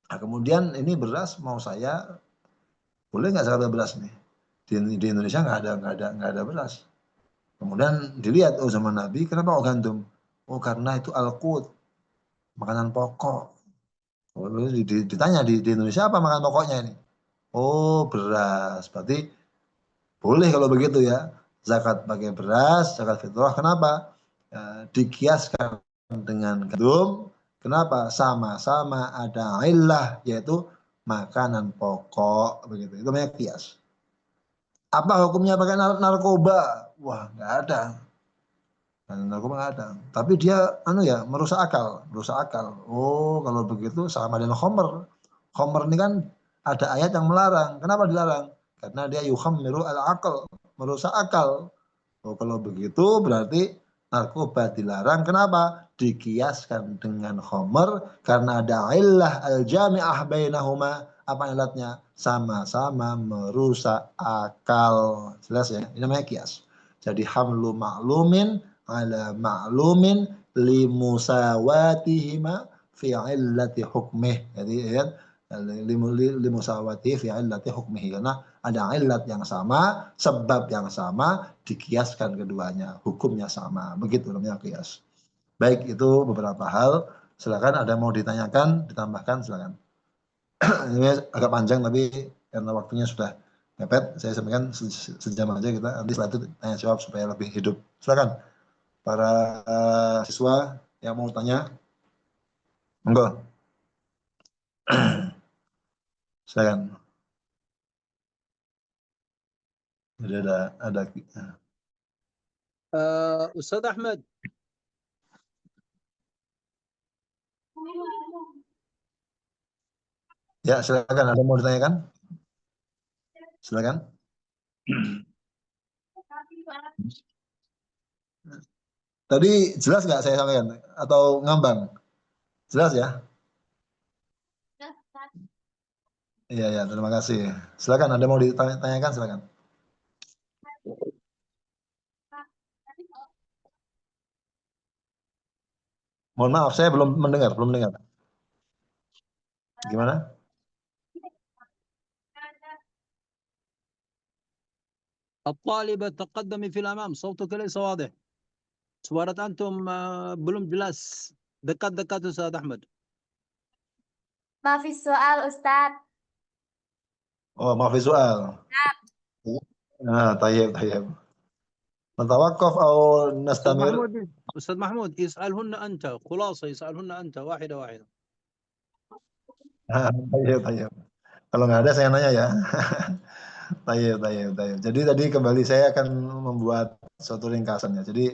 [SPEAKER 3] Nah, kemudian ini beras mau saya, boleh nggak zakat beras nih? Di Indonesia nggak ada beras. Kemudian dilihat, oh zaman Nabi kenapa kok gandum? Oh karena itu al-qut, makanan pokok. Ditanya di Indonesia apa makanan pokoknya ini? Oh beras, berarti boleh kalau begitu ya. Zakat pakai beras, zakat fitrah. Kenapa? Dikiaskan dengan gandum. Kenapa? Sama-sama ada illah, yaitu makanan pokok. Begitu. Itu namanya kias. Apa hukumnya pakai narkoba? Wah, nggak ada. Narkoba nggak ada. Tapi dia merusak akal. Oh, kalau begitu sama dengan khamr. Khamr ini kan ada ayat yang melarang. Kenapa dilarang? Karena dia yukhammiru al-aql, merusak akal. Oh, kalau begitu berarti narkoba dilarang. Kenapa? Dikiaskan dengan khamr karena ada illah al-jami'ah bainahuma. Apa ilatnya? Sama-sama merusak akal. Jelas ya? Ini namanya kias. Jadi hamlu ma'lumin ala ma'lumin li musawatihima fi illati hukmih. Jadi ya, li musawatihi fi illati hukmih. Karena ada illat yang sama, sebab yang sama, dikiaskan keduanya, hukumnya sama. Begitu namanya kias. Baik, itu beberapa hal. Silakan ada yang mau ditanyakan, ditambahkan silakan. Ini agak panjang tapi karena waktunya sudah mepet, saya sampaikan sejam aja kita. Nanti setelah itu tanya jawab supaya lebih hidup. Silakan para siswa yang mau tanya, monggo. Silakan. Jadi ada
[SPEAKER 2] Ustaz Ahmad.
[SPEAKER 3] Ya, silakan. Ada mau ditanyakan? Silakan. Tadi jelas nggak saya sampaikan atau ngambang? Jelas ya? Iya, ya, terima kasih. Silakan, ada mau ditanyakan, silakan. Mohon maaf, saya belum mendengar. Gimana?
[SPEAKER 2] الطالبة تقدمي في الأمام، صوتك ليس واضح. سوارة أنتم belum jelas. Dekat-dekat Ustaz Ahmad.
[SPEAKER 4] Maafis soal Ustadz.
[SPEAKER 3] Oh, maaf visual. Nah, tayyib. نتوقف أو نستمر؟
[SPEAKER 2] أستاذ محمود يسألهن أنت خلاصة، يسألهن أنت واحدة.
[SPEAKER 3] Tayyib. Kalau nggak ada saya nanya ya. Tayyib. Jadi tadi kembali saya akan membuat suatu ringkasannya. Jadi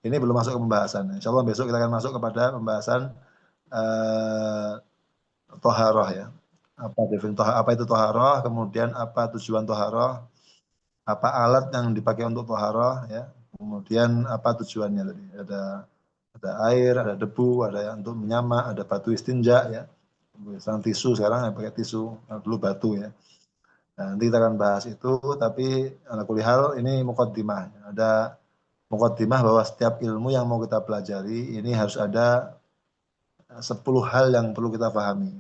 [SPEAKER 3] ini belum masuk ke pembahasan. Insya Allah besok kita akan masuk kepada pembahasan toharoh ya. Apa itu toharoh, kemudian apa tujuan toharoh, apa alat yang dipakai untuk toharoh ya, kemudian apa tujuannya tadi. Ada air, ada debu, ada yang untuk menyamak, ada batu istinja ya. Sekarang tisu, sekarang yang pakai tisu, dulu batu ya. Nah, nanti kita akan bahas itu, tapi ala kulli hal ini muqaddimah. Ada muqaddimah bahwa setiap ilmu yang mau kita pelajari ini harus ada 10 hal yang perlu kita pahami.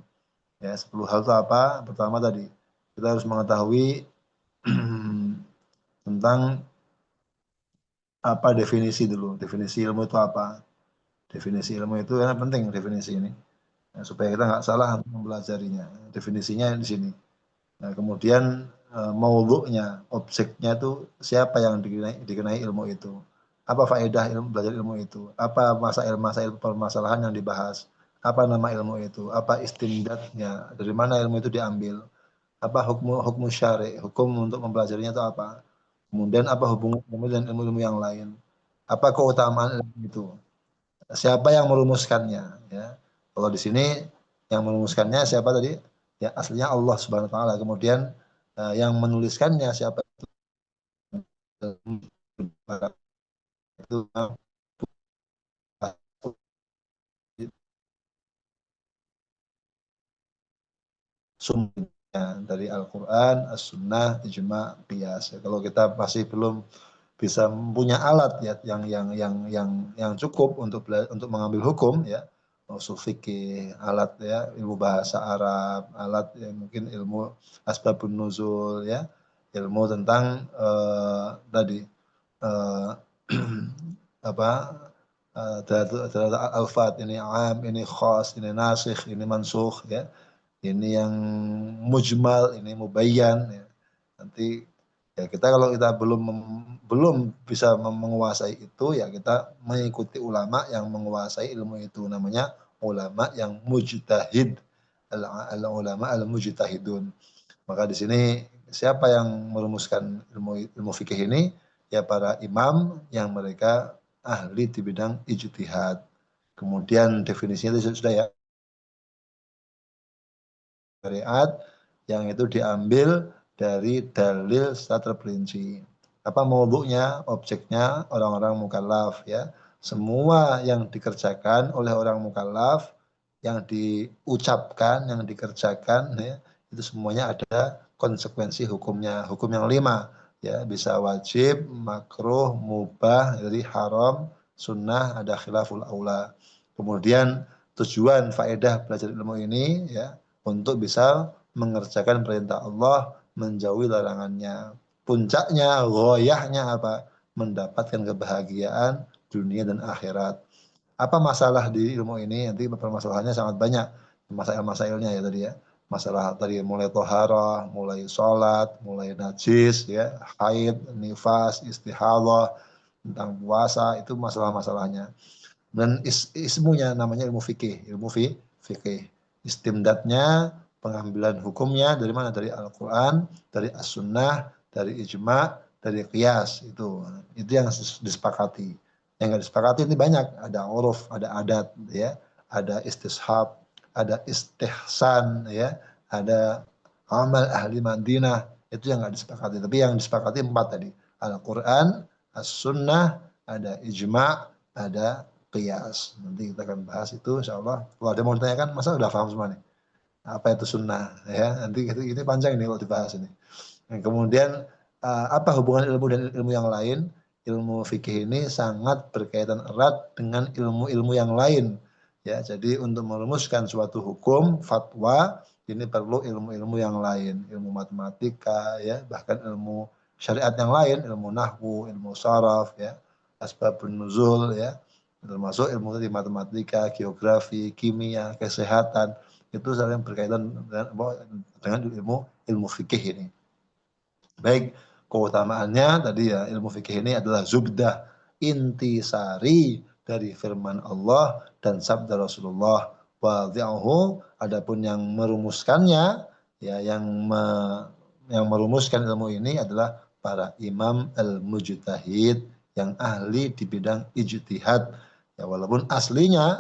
[SPEAKER 3] Ya, 10 hal itu apa? Pertama tadi, kita harus mengetahui tentang apa definisi dulu. Definisi ilmu itu apa? Definisi ilmu itu karena penting definisi ini. Ya, supaya kita nggak salah mempelajarinya. Definisinya di sini. Nah, kemudian maudhu'nya, objeknya itu siapa yang dikenai ilmu itu. Apa faedah belajar ilmu itu? Apa masail permasalahan yang dibahas? Apa nama ilmu itu? Apa istimdadnya? Dari mana ilmu itu diambil? Apa hukum syari? Hukum untuk mempelajarinya itu apa? Kemudian apa hubungan ilmu dan ilmu-ilmu yang lain? Apa keutamaan ilmu itu? Siapa yang merumuskannya? Ya. Kalau di sini yang merumuskannya siapa tadi? Ya aslinya Allah Subhanahu wa taala. Kemudian yang menuliskannya siapa itu sumbernya dari Al-Qur'an, As-Sunnah, Ijma', Qiyas. Ya, kalau kita masih belum bisa punya alat ya yang cukup untuk mengambil hukum ya, usul fikih, alat ya, ilmu bahasa Arab, alat ya mungkin ilmu asbabun nuzul ya, ilmu tentang tadi apa alfat, ini am, ini khas, ini nasikh, ini mansukh ya, ini yang mujmal, ini mubayyan ya. Nanti ya kita kalau kita belum bisa menguasai itu ya kita mengikuti ulama yang menguasai ilmu itu, namanya ulama yang mujtahid, ulama al-mujtahidun. Maka di sini siapa yang merumuskan ilmu fikih ini? Ya para imam yang mereka ahli di bidang ijtihad. Kemudian definisinya itu sudah ya, syariat yang itu diambil dari dalil secara terperinci. Apa maudhu'nya, objeknya orang-orang mukallaf ya. Semua yang dikerjakan oleh orang mukallaf, yang diucapkan, yang dikerjakan ya, itu semuanya ada konsekuensi hukumnya. Hukum yang 5 ya, bisa wajib, makruh, mubah, jadi haram, sunnah, ada khilaful aula. Kemudian tujuan faedah belajar ilmu ini ya untuk bisa mengerjakan perintah Allah, menjauhi larangannya. Puncaknya, ghoyahnya apa? Mendapatkan kebahagiaan dunia dan akhirat. Apa masalah di ilmu ini? Nanti permasalahannya sangat banyak. Masail-masailnya ya tadi ya. Masalah tadi mulai toharah, mulai sholat, mulai najis, ya, haid, nifas, istihadah, tentang puasa, itu masalah-masalahnya. Dan ismunya namanya ilmu fikih, fikih. Istimdadnya, pengambilan hukumnya dari mana? Dari Al-Quran, dari As-Sunnah, dari Ijma', dari Qiyas. Itu yang disepakati. Yang nggak disepakati ini banyak. Ada uruf, ada adat, ya, ada istishab, ada istihsan, ya, ada amal ahli Madinah. Itu yang nggak disepakati. Tapi yang disepakati 4 tadi. Al-Quran, As-Sunnah, ada Ijma', ada Qiyas. Nanti kita akan bahas itu insya Allah. Kalau ada mau ditanyakan, masa udah paham semua nih? Apa itu sunnah? Ya, nanti ini panjang ini kalau dibahas ini. Dan kemudian apa hubungan ilmu dan ilmu yang lain? Ilmu fikih ini sangat berkaitan erat dengan ilmu-ilmu yang lain. Ya, jadi untuk merumuskan suatu hukum, fatwa, ini perlu ilmu-ilmu yang lain, ilmu matematika, ya, bahkan ilmu syariat yang lain, ilmu nahwu, ilmu saraf, ya, asbabun nuzul, ya, termasuk ilmu tadi matematika, geografi, kimia, kesehatan, itu saling berkaitan dengan ilmu fikih ini. Baik, keutamaannya tadi ya, ilmu fikih ini adalah zubdah, intisari dari firman Allah dan sabda Rasulullah. Wadhi'uhu, adapun yang merumuskannya, ya, yang merumuskan ilmu ini adalah para imam al-mujtahid yang ahli di bidang ijtihad. Ya, walaupun aslinya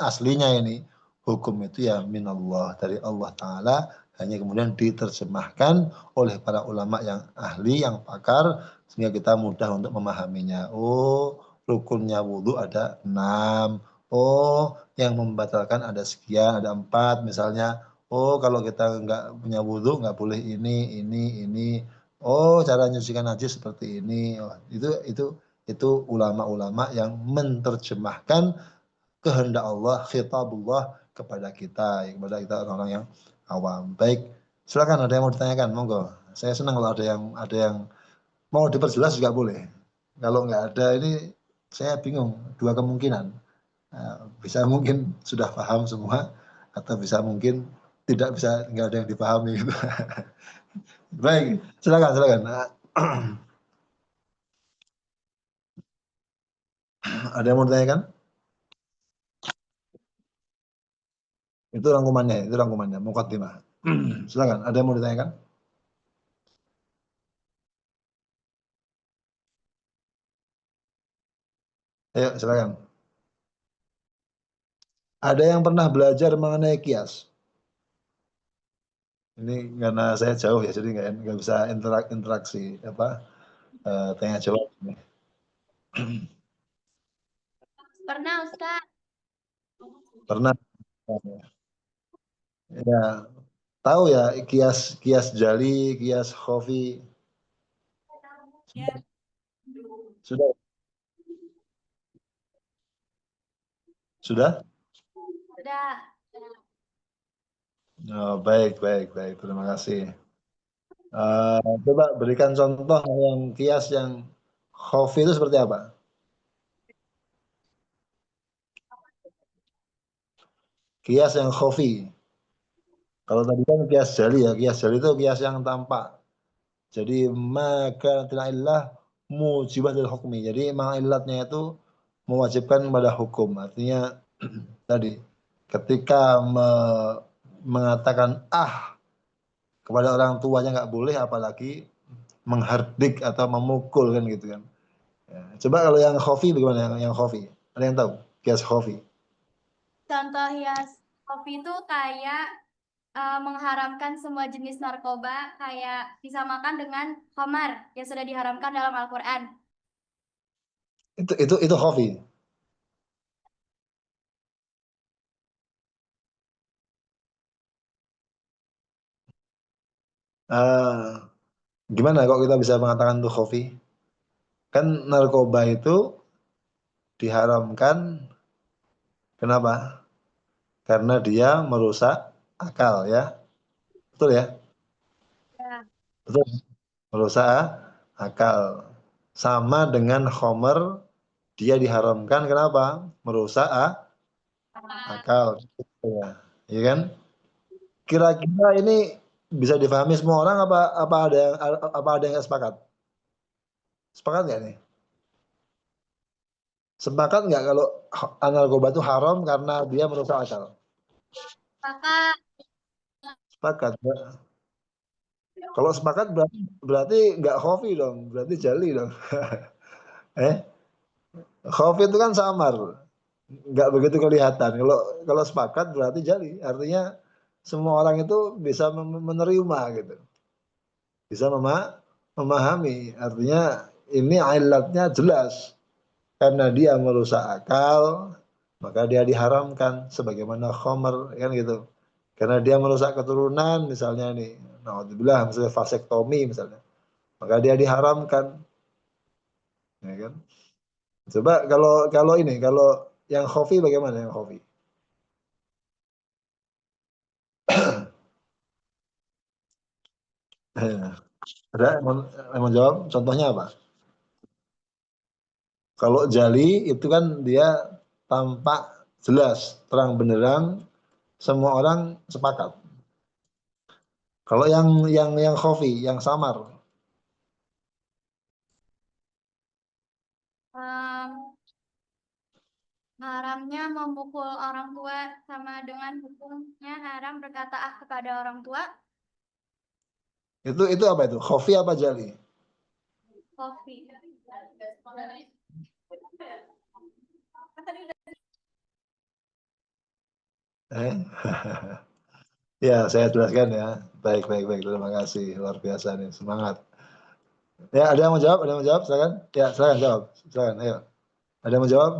[SPEAKER 3] ini hukum itu ya minallah, dari Allah Ta'ala, hanya kemudian diterjemahkan oleh para ulama yang ahli, yang pakar, sehingga kita mudah untuk memahaminya. Oh, rukunnya wudhu ada 6. Oh, yang membatalkan ada sekian, ada 4 misalnya. Oh, kalau kita nggak punya wudhu nggak boleh ini. Oh, cara nyucikan najis seperti ini. Oh, itu ulama-ulama yang menerjemahkan kehendak Allah, khitabullah kepada kita orang-orang yang awam. Baik, silakan ada yang mau ditanyakan, monggo. Saya senang kalau ada yang mau diperjelas juga boleh. Kalau nggak ada ini saya bingung, dua kemungkinan. Bisa mungkin sudah paham semua, atau bisa mungkin tidak bisa, nggak ada yang dipahami gitu. Baik, silakan. Ada yang mau ditanyakan? Itu rangkumannya, mukaddimah. Silakan, ada yang mau ditanyakan? Ayo, silakan. Ada yang pernah belajar mengenai kias? Ini karena saya jauh ya, jadi nggak bisa interaksi apa tanya jawab.
[SPEAKER 4] Pernah, Ustaz.
[SPEAKER 3] Pernah. Ya, tahu ya kias jali, kias khofi.
[SPEAKER 4] Ya.
[SPEAKER 3] Sudah. Sudah?
[SPEAKER 4] Sudah.
[SPEAKER 3] Oh, baik. Terima kasih. Coba berikan contoh yang kias yang khofi itu seperti apa? Kias yang khofi. Kalau tadi kan kias jali ya, kias jali itu kias yang tampak. Jadi maka tilailah mujibah dari hukmi. Jadi ma'ilatnya itu mewajibkan pada hukum. Artinya tadi ketika mengatakan kepada orang tuanya nggak boleh, apalagi menghardik atau memukul kan gitu kan. Ya. Coba kalau yang khofi bagaimana? Yang khofi, ada yang tahu? Kias khofi.
[SPEAKER 4] Contoh hias kopi itu kayak mengharamkan semua jenis narkoba, kayak disamakan dengan khamar yang sudah diharamkan dalam Al-Quran.
[SPEAKER 3] Itu khofi. Gimana kok kita bisa mengatakan itu khofi? Kan narkoba itu diharamkan, kenapa? Karena dia merusak akal ya. Betul ya?
[SPEAKER 4] Ya.
[SPEAKER 3] Betul. Merusak akal. Sama dengan khomer, dia diharamkan kenapa? Merusak akal. Ya. Ya kan? Kira-kira ini bisa difahami semua orang apa ada yang nggak sepakat? Sepakat nggak nih? Sepakat nggak kalau narkoba itu haram karena dia merusak akal?
[SPEAKER 4] Kakak,
[SPEAKER 3] Sepakat. Kalau sepakat berarti nggak khofi dong, berarti jali dong. Eh, khofi itu kan samar, nggak begitu kelihatan. Kalau sepakat berarti jali, artinya semua orang itu bisa menerima gitu, bisa memahami. Artinya ini ilatnya jelas karena dia merusak akal, maka dia diharamkan sebagaimana khomer kan gitu. Karena dia merusak keturunan misalnya nih, naudzubillah misalnya vasektomi misalnya, maka dia diharamkan, ya kan? Coba kalau ini, kalau yang khofi bagaimana yang khofi? Ada yang mau jawab? Contohnya apa? Kalau jali itu kan dia tampak jelas, terang benderang, semua orang sepakat. Kalau yang khofi, yang samar,
[SPEAKER 4] haramnya memukul orang tua sama dengan hukumnya haram berkata kepada orang tua.
[SPEAKER 3] itu apa itu? Khofi apa jali?
[SPEAKER 4] Kopi.
[SPEAKER 3] Eh? Ya, saya jelaskan ya. Baik, baik, baik. Terima kasih. Luar biasa nih. Semangat. Ya, ada yang mau jawab? Ada yang mau jawab? Silakan. Ya, silakan jawab. Silakan. Ayo. Ada yang mau jawab?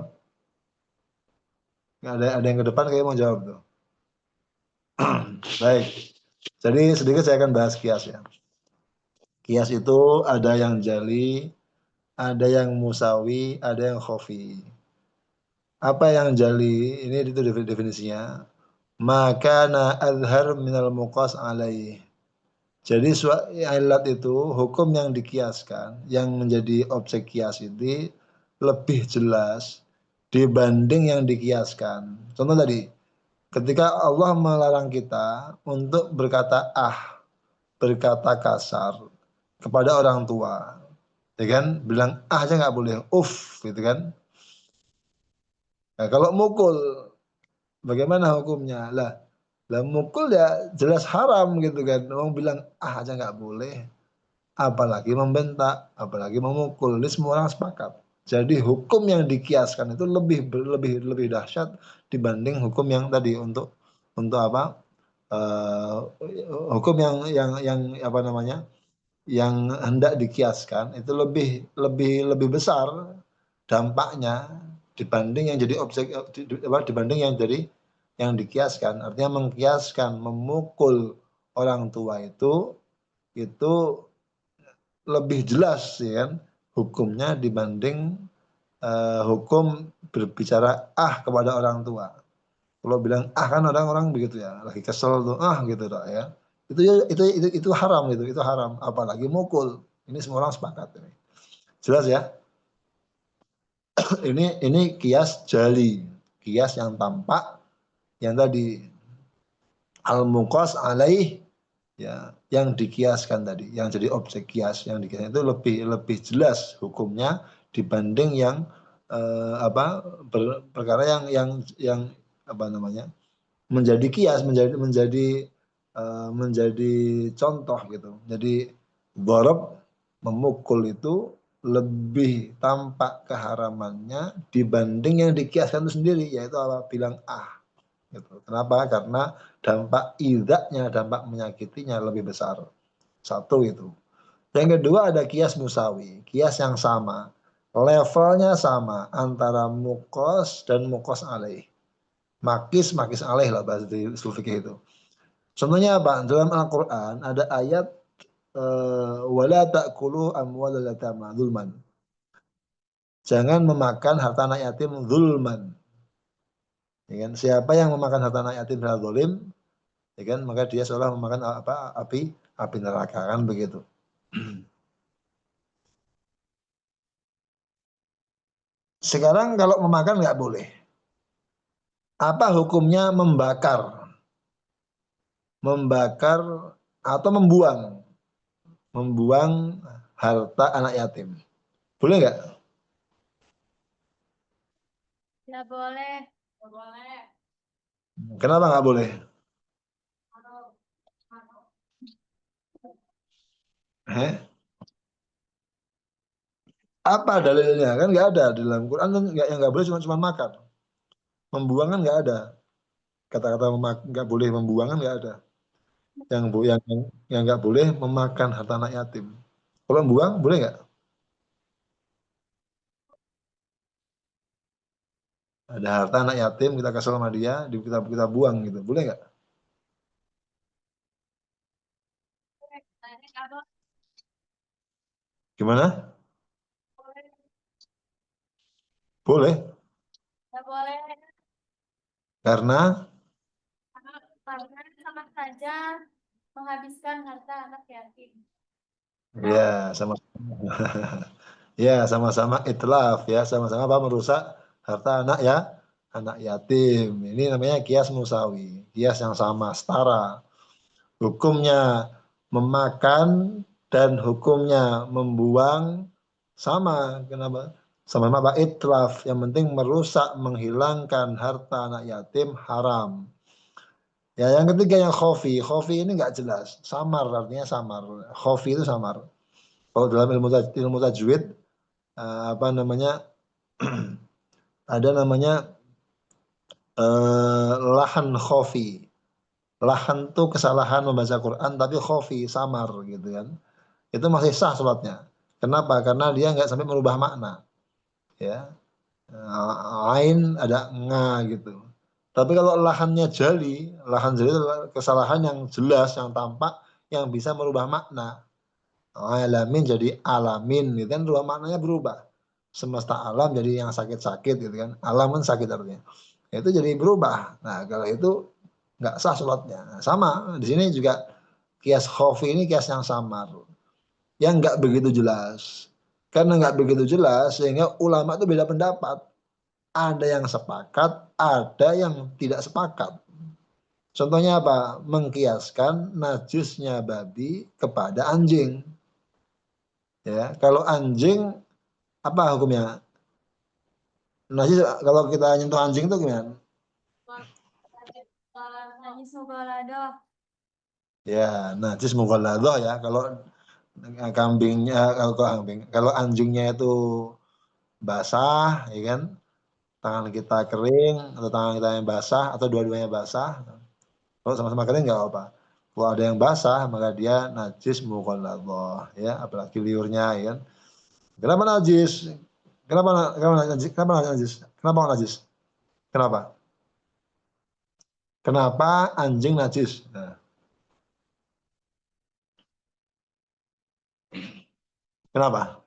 [SPEAKER 3] Ada yang ke depan kayak mau jawab tuh. Baik. Jadi sedikit saya akan bahas kias ya. Kias itu ada yang jali, ada yang musawi, ada yang khofi. Apa yang jali? Ini itu definisinya. Maka na azhar minal muqas alaih. Jadi ilat itu hukum yang dikiaskan, yang menjadi objek kias itu lebih jelas dibanding yang dikiaskan. Contoh tadi, ketika Allah melarang kita untuk berkata berkata kasar kepada orang tua, ya kan? Bilang aja nggak boleh, gitu kan? Nah, kalau mukul, bagaimana hukumnya? Lah mukul ya jelas haram gitu kan? Orang bilang aja nggak boleh, apalagi membentak, apalagi memukul. Ini semua orang sepakat. Jadi hukum yang dikiaskan itu lebih dahsyat dibanding hukum yang tadi untuk apa? Hukum yang apa namanya? Yang hendak dikiaskan itu lebih besar dampaknya dibanding yang jadi objek dibanding yang jadi yang dikiaskan. Artinya mengkiaskan memukul orang tua itu lebih jelas ya kan hukumnya dibanding hukum berbicara kepada orang tua. Kalau bilang kan orang-orang begitu ya, lagi kesel tuh gitu tak ya. Itu haram itu haram, apalagi mukul. Ini semua orang sepakat ini. Jelas ya? Ini kias jali, kias yang tampak yang tadi al-muqas alaih ya, yang dikiaskan tadi, yang jadi objek kias yang dikiaskan itu lebih jelas hukumnya dibanding yang perkara yang apa namanya menjadi kias menjadi contoh gitu. Jadi gorob memukul itu lebih tampak keharamannya dibanding yang dikiaskan itu sendiri, yaitu apa? Bilang gitu. Kenapa? Karena dampak idaknya, dampak menyakitinya lebih besar. Satu itu. Yang kedua ada kias musawi, kias yang sama, levelnya sama antara mukos dan mukos alaih. Makis alaih lah bahasa di usul fikih itu. Contohnya apa? Dalam Al-Quran ada ayat wala ta'kulu amwalal yatama zulman. Jangan memakan harta anak yatim zulman. Ya kan? Siapa yang memakan harta anak yatim secara zalim, ya kan? Maka dia seolah memakan api neraka, kan begitu. Sekarang kalau memakan nggak boleh. Apa hukumnya membakar? Membakar atau membuang harta anak yatim. Boleh nggak?
[SPEAKER 4] Nggak boleh. Nggak boleh.
[SPEAKER 3] Kenapa nggak boleh? Apa dalilnya? Kan nggak ada di dalam Quran, kan yang nggak boleh cuma makan. Membuang kan nggak ada. Kata-kata nggak boleh membuang kan nggak ada. Yang nggak boleh memakan harta anak yatim. Kalau membuang boleh nggak? Ada harta anak yatim kita kasih sama dia, kita buang gitu, boleh nggak? Gimana? Boleh.
[SPEAKER 4] Nggak boleh.
[SPEAKER 3] Karena
[SPEAKER 4] Sama saja menghabiskan harta anak yatim.
[SPEAKER 3] ya ya sama-sama itlaf ya, sama-sama apa merusak harta anak yatim. Ini namanya kias musawi, kias yang sama, setara. Hukumnya memakan dan hukumnya membuang sama. Kenapa? Sama-sama apa? Itlaf. Yang penting merusak, menghilangkan harta anak yatim haram. Ya, yang ketiga yang khofi. Khofi ini nggak jelas. Samar, artinya samar. Khofi itu samar. Kalau dalam ilmu tajwid, apa namanya? Ada namanya lahan khofi. Lahan tuh kesalahan membaca Quran, tapi khofi, samar gitu kan. Itu masih sah sholatnya. Kenapa? Karena dia nggak sampai merubah makna. Ya, ain ada nga gitu. Tapi kalau lahannya jali, lahan jali itu adalah kesalahan yang jelas, yang tampak, yang bisa merubah makna. Alamin jadi alamin, gitu kan, rubah maknanya berubah. Semesta alam jadi yang sakit-sakit, gitu kan. Alam kan sakit artinya. Itu jadi berubah. Nah, kalau itu nggak sah sholatnya. Nah, sama di sini juga kias khofi ini kias yang samar, yang nggak begitu jelas. Karena nggak begitu jelas, sehingga ulama itu beda pendapat. Ada yang sepakat, ada yang tidak sepakat. Contohnya apa? Mengkiaskan najisnya babi kepada anjing. Ya, kalau anjing apa hukumnya? Najis kalau kita nyentuh anjing itu gimana?
[SPEAKER 4] Najis mughalladah.
[SPEAKER 3] Ya, najis mughalladah ya. Kalau kambingnya, kalau anjingnya itu basah, ya kan? Tangan kita kering atau tangan kita yang basah atau dua-duanya basah. Kalau sama-sama kering nggak apa-apa. Kalau ada yang basah maka dia najis mughalladah ya, apalagi liurnya ya kan. Kenapa najis? Kenapa najis? Kenapa najis? Kenapa najis? Kenapa? Kenapa anjing najis? Nah, kenapa?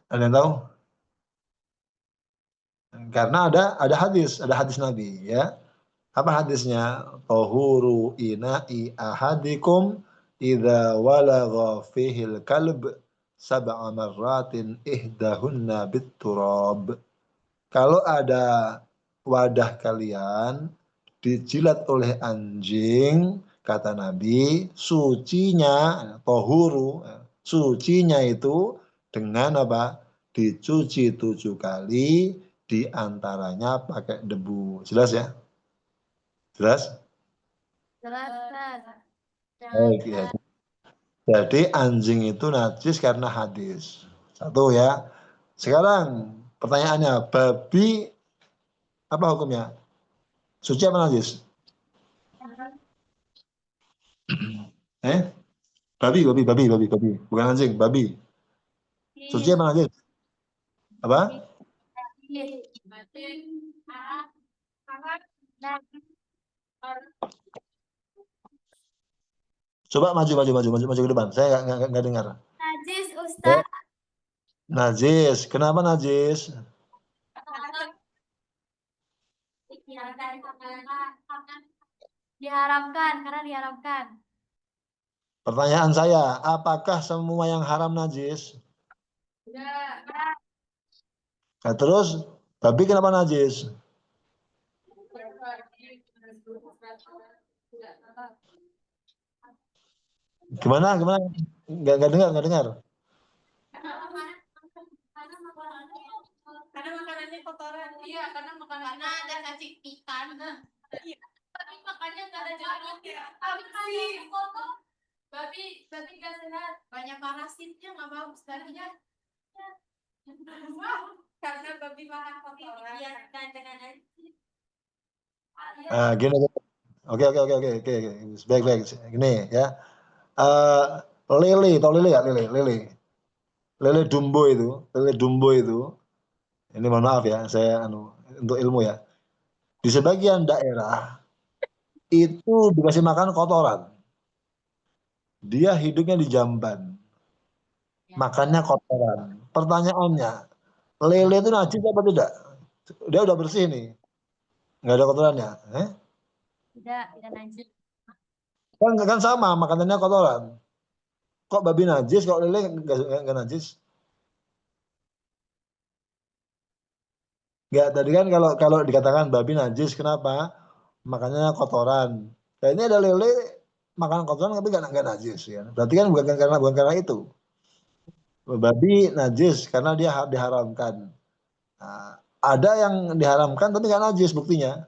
[SPEAKER 3] Ada yang tahu? Karena ada hadis Nabi ya. Apa hadisnya? Tahuru ina'i ahadikum idza walagha fihil kalb sab'a marratin ihdahunna bitturab. Kalau ada wadah kalian dijilat oleh anjing, kata Nabi, sucinya, tohuru, sucinya itu dengan apa? Dicuci 7 kali, diantaranya pakai debu. Jelas ya? Jelas?
[SPEAKER 4] Jelas.
[SPEAKER 3] Baik, ya. Jadi anjing itu najis karena hadis. Satu ya. Sekarang pertanyaannya, babi apa hukumnya? Suci apa najis? Babi. Bukan anjing, babi. Suci apa najis? Apa? Coba maju ke depan. Saya nggak dengar.
[SPEAKER 4] Najis, Ustaz.
[SPEAKER 3] Najis. Kenapa najis?
[SPEAKER 4] Diharamkan, karena diharamkan.
[SPEAKER 3] Pertanyaan saya, apakah semua yang haram najis? Nah, terus babi kenapa najis? Gimana? Nggak dengar.
[SPEAKER 4] Karena makanannya kotoran. Iya, karena makanannya ada cacing ikan. Iya. Tapi makannya nggak ada jeruk ya. Tapi kotor. Babi nggak sehat. Banyak parasitnya, nggak bagus tadinya. Karena babi makan kotoran. Iya, dengan
[SPEAKER 3] Gini. Oke. Baik. Gini ya. Lele, tau lele ya? Lele dumbo itu. Ini mohon maaf ya, saya untuk ilmu ya. Di sebagian daerah itu dikasih makan kotoran. Dia hidupnya di jamban. Makannya kotoran. Pertanyaannya, lele itu najis apa tidak? Dia udah bersih nih. Nggak ada kotorannya.
[SPEAKER 4] Tidak najis.
[SPEAKER 3] Kan sama, makanannya kotoran. Kok babi najis, kok lele nggak najis? Nggak, tadi kan kalau dikatakan babi najis, kenapa? Makannya kotoran. Nah, ini ada lele makan kotoran tapi nggak najis ya. Berarti kan bukan karena itu. Babi najis karena dia diharamkan. Nah, ada yang diharamkan tapi nggak najis buktinya.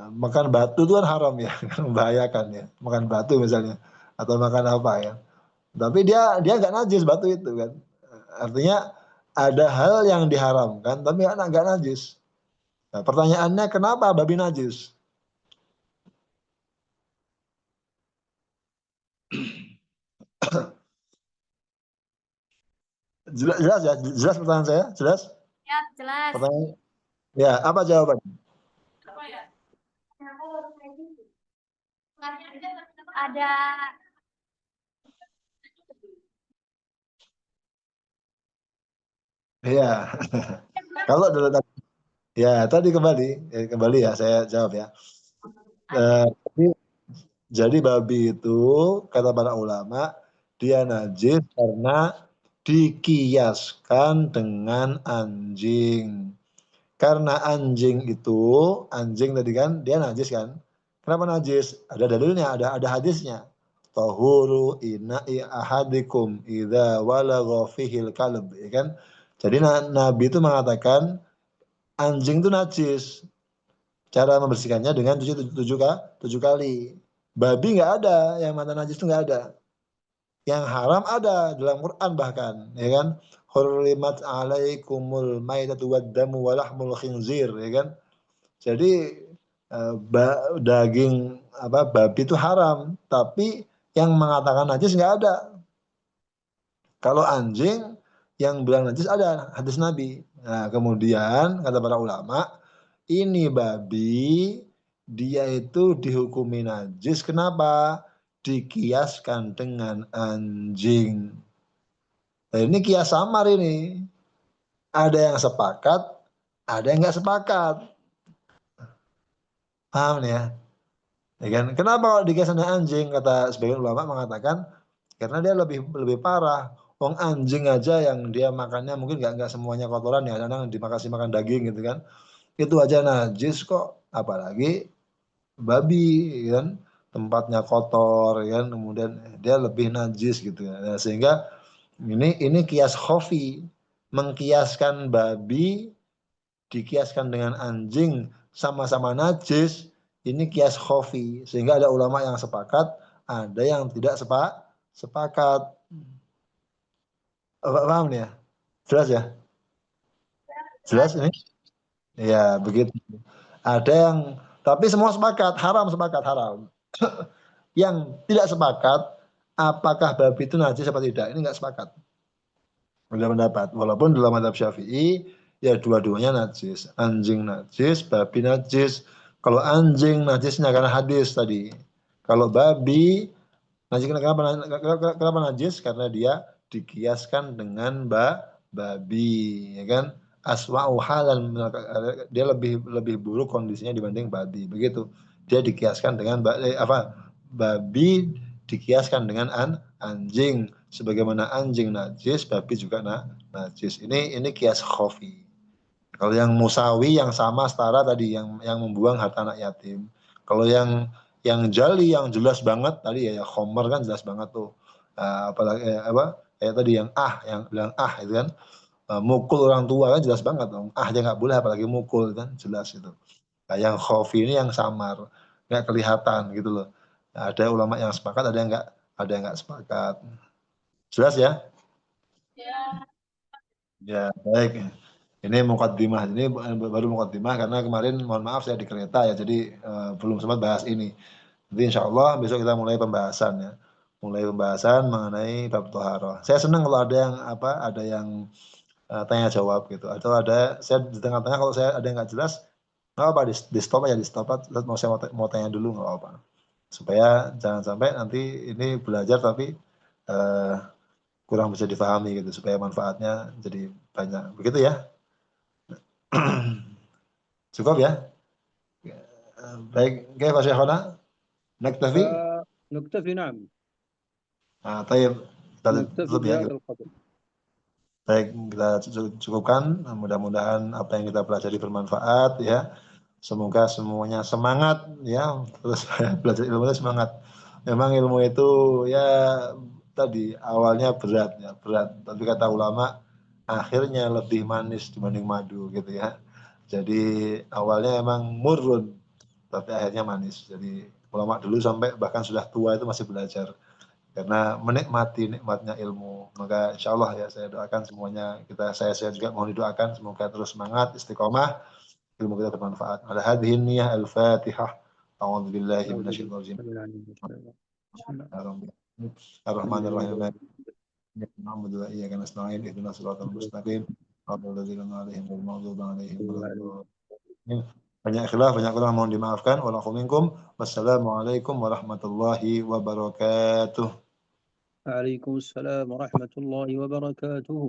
[SPEAKER 3] Makan batu itu kan haram ya, membahayakan ya. Makan batu misalnya atau makan apa ya. Tapi dia nggak najis batu itu kan. Artinya ada hal yang diharamkan tapi nggak najis. Nah, pertanyaannya kenapa babi najis? Jelas ya, jelas pertanyaan saya, jelas?
[SPEAKER 4] Ya, jelas.
[SPEAKER 3] Pertanyaan, ya, apa jawabannya?
[SPEAKER 4] Apa ya? Ada
[SPEAKER 3] Iya. Kalau tadi kembali ya saya jawab ya. Jadi babi itu kata para ulama dia najis karena dikiaskan dengan anjing. Karena anjing tadi kan dia najis kan? Kenapa najis? Ada dalilnya, ada hadisnya. Tahuru ina'i ahadikum idza walagha fihil kalb, ya kan? Jadi Nabi itu mengatakan anjing itu najis. Cara membersihkannya dengan tujuh kali. Babi nggak ada, yang mata najis itu nggak ada. Yang haram ada dalam Quran bahkan, ya kan? Hurrimat alaikumul maitatu waddamu walahmul khinzir, ya kan? Jadi daging babi itu haram, tapi yang mengatakan najis nggak ada. Kalau anjing yang bilang najis ada hadis Nabi. Nah, kemudian kata para ulama, ini babi dia itu dihukumi najis. Kenapa? Dikiaskan dengan anjing. Nah, ini kias samar ini. Ada yang sepakat, ada yang nggak sepakat. Paham nih ya? Ya kan? Kenapa kalau dikias dengan anjing? Kata sebagian ulama mengatakan karena dia lebih parah. Wong anjing aja yang dia makannya mungkin nggak semuanya kotoran ya, kadang dimakasih makan daging gitu kan. Itu aja najis kok, apalagi babi kan, tempatnya kotor kan, kemudian dia lebih najis gitu ya. Nah, sehingga ini kias khofi, mengkiaskan babi dikiaskan dengan anjing sama-sama najis, ini kias khofi, sehingga ada ulama yang sepakat, ada yang tidak Sepakat. Paham nih ya? Jelas ya? Jelas ini? Ya, begitu. Ada yang, tapi semua sepakat, haram, sepakat, haram. Yang tidak sepakat, apakah babi itu najis apa tidak? Ini nggak sepakat. Beda pendapat. Walaupun dalam mazhab Syafi'i, ya dua-duanya najis. Anjing najis, babi najis. Kalau anjing najisnya karena hadis tadi. Kalau babi, najis kenapa najis? Karena dia dikiaskan dengan babi, ya kan? Aswa'u halan, dia lebih buruk kondisinya dibanding babi. Begitu. Dia dikiaskan dengan babi dikiaskan dengan anjing. Sebagaimana anjing najis, babi juga najis. Ini kias khofi. Kalau yang musawi, yang sama setara tadi, yang membuang harta anak yatim. Kalau yang jali, yang jelas banget tadi ya khomer kan jelas banget tuh. Apalagi kayak tadi yang bilang itu kan, mukul orang tua kan jelas banget dong. Dia nggak boleh, apalagi mukul kan jelas itu. Nah, yang khofi ini yang samar, nggak kelihatan gitu loh. Nah, ada ulama yang sepakat, ada yang nggak sepakat. Jelas ya? Ya, baik. Ini mukaddimah. Ini baru mukaddimah karena kemarin mohon maaf saya di kereta ya, jadi belum sempat bahas ini. Jadi insya Allah besok kita mulai pembahasan ya. Mulai pembahasan mengenai bab toharoh. Saya senang kalau ada yang tanya jawab gitu. Atau saya di tengah-tengah kalau saya ada yang nggak jelas, nggak apa, di stop aja, mau saya mau tanya dulu nggak apa. Supaya jangan sampai nanti ini belajar tapi kurang bisa difahami gitu, supaya manfaatnya jadi banyak. Begitu ya. Cukup ya. Baik, oke Pak Syekhona. Naktafi.
[SPEAKER 2] نكتفي نعم.
[SPEAKER 3] Tayyib. Kita
[SPEAKER 2] نكتفي
[SPEAKER 3] tutup ya.
[SPEAKER 2] بهذا القدر.
[SPEAKER 3] Baik, kita cukupkan. Mudah-mudahan apa yang kita pelajari bermanfaat ya. Semoga semuanya semangat ya. Terus belajar ilmu itu semangat. Memang ilmu itu ya tadi awalnya berat ya, berat. Tapi kata ulama akhirnya lebih manis dibanding madu gitu ya. Jadi awalnya emang murun, tapi akhirnya manis. Jadi ulama dulu sampai bahkan sudah tua itu masih belajar. Karena menikmati nikmatnya ilmu. Maka insya Allah ya saya doakan semuanya, saya juga mohon didoakan semoga terus semangat, istiqomah, ilmu kita bermanfaat. Ala hadhihi niyyah al-Fatihah. A'udzu billahi minasyaitonir rajim. Ar-Rahmanir-Rahim. Na'budu wa iyyaka nasta'in. Ihdinas siratal mustaqim. Shiratal ladzina an'amta 'alaihim ghairil maghdubi 'alaihim. Banyak khilaf, banyak kurang mohon dimaafkan. Wassalamualaikum warahmatullahi wabarakatuh.
[SPEAKER 2] عليكم السلام ورحمة الله وبركاته.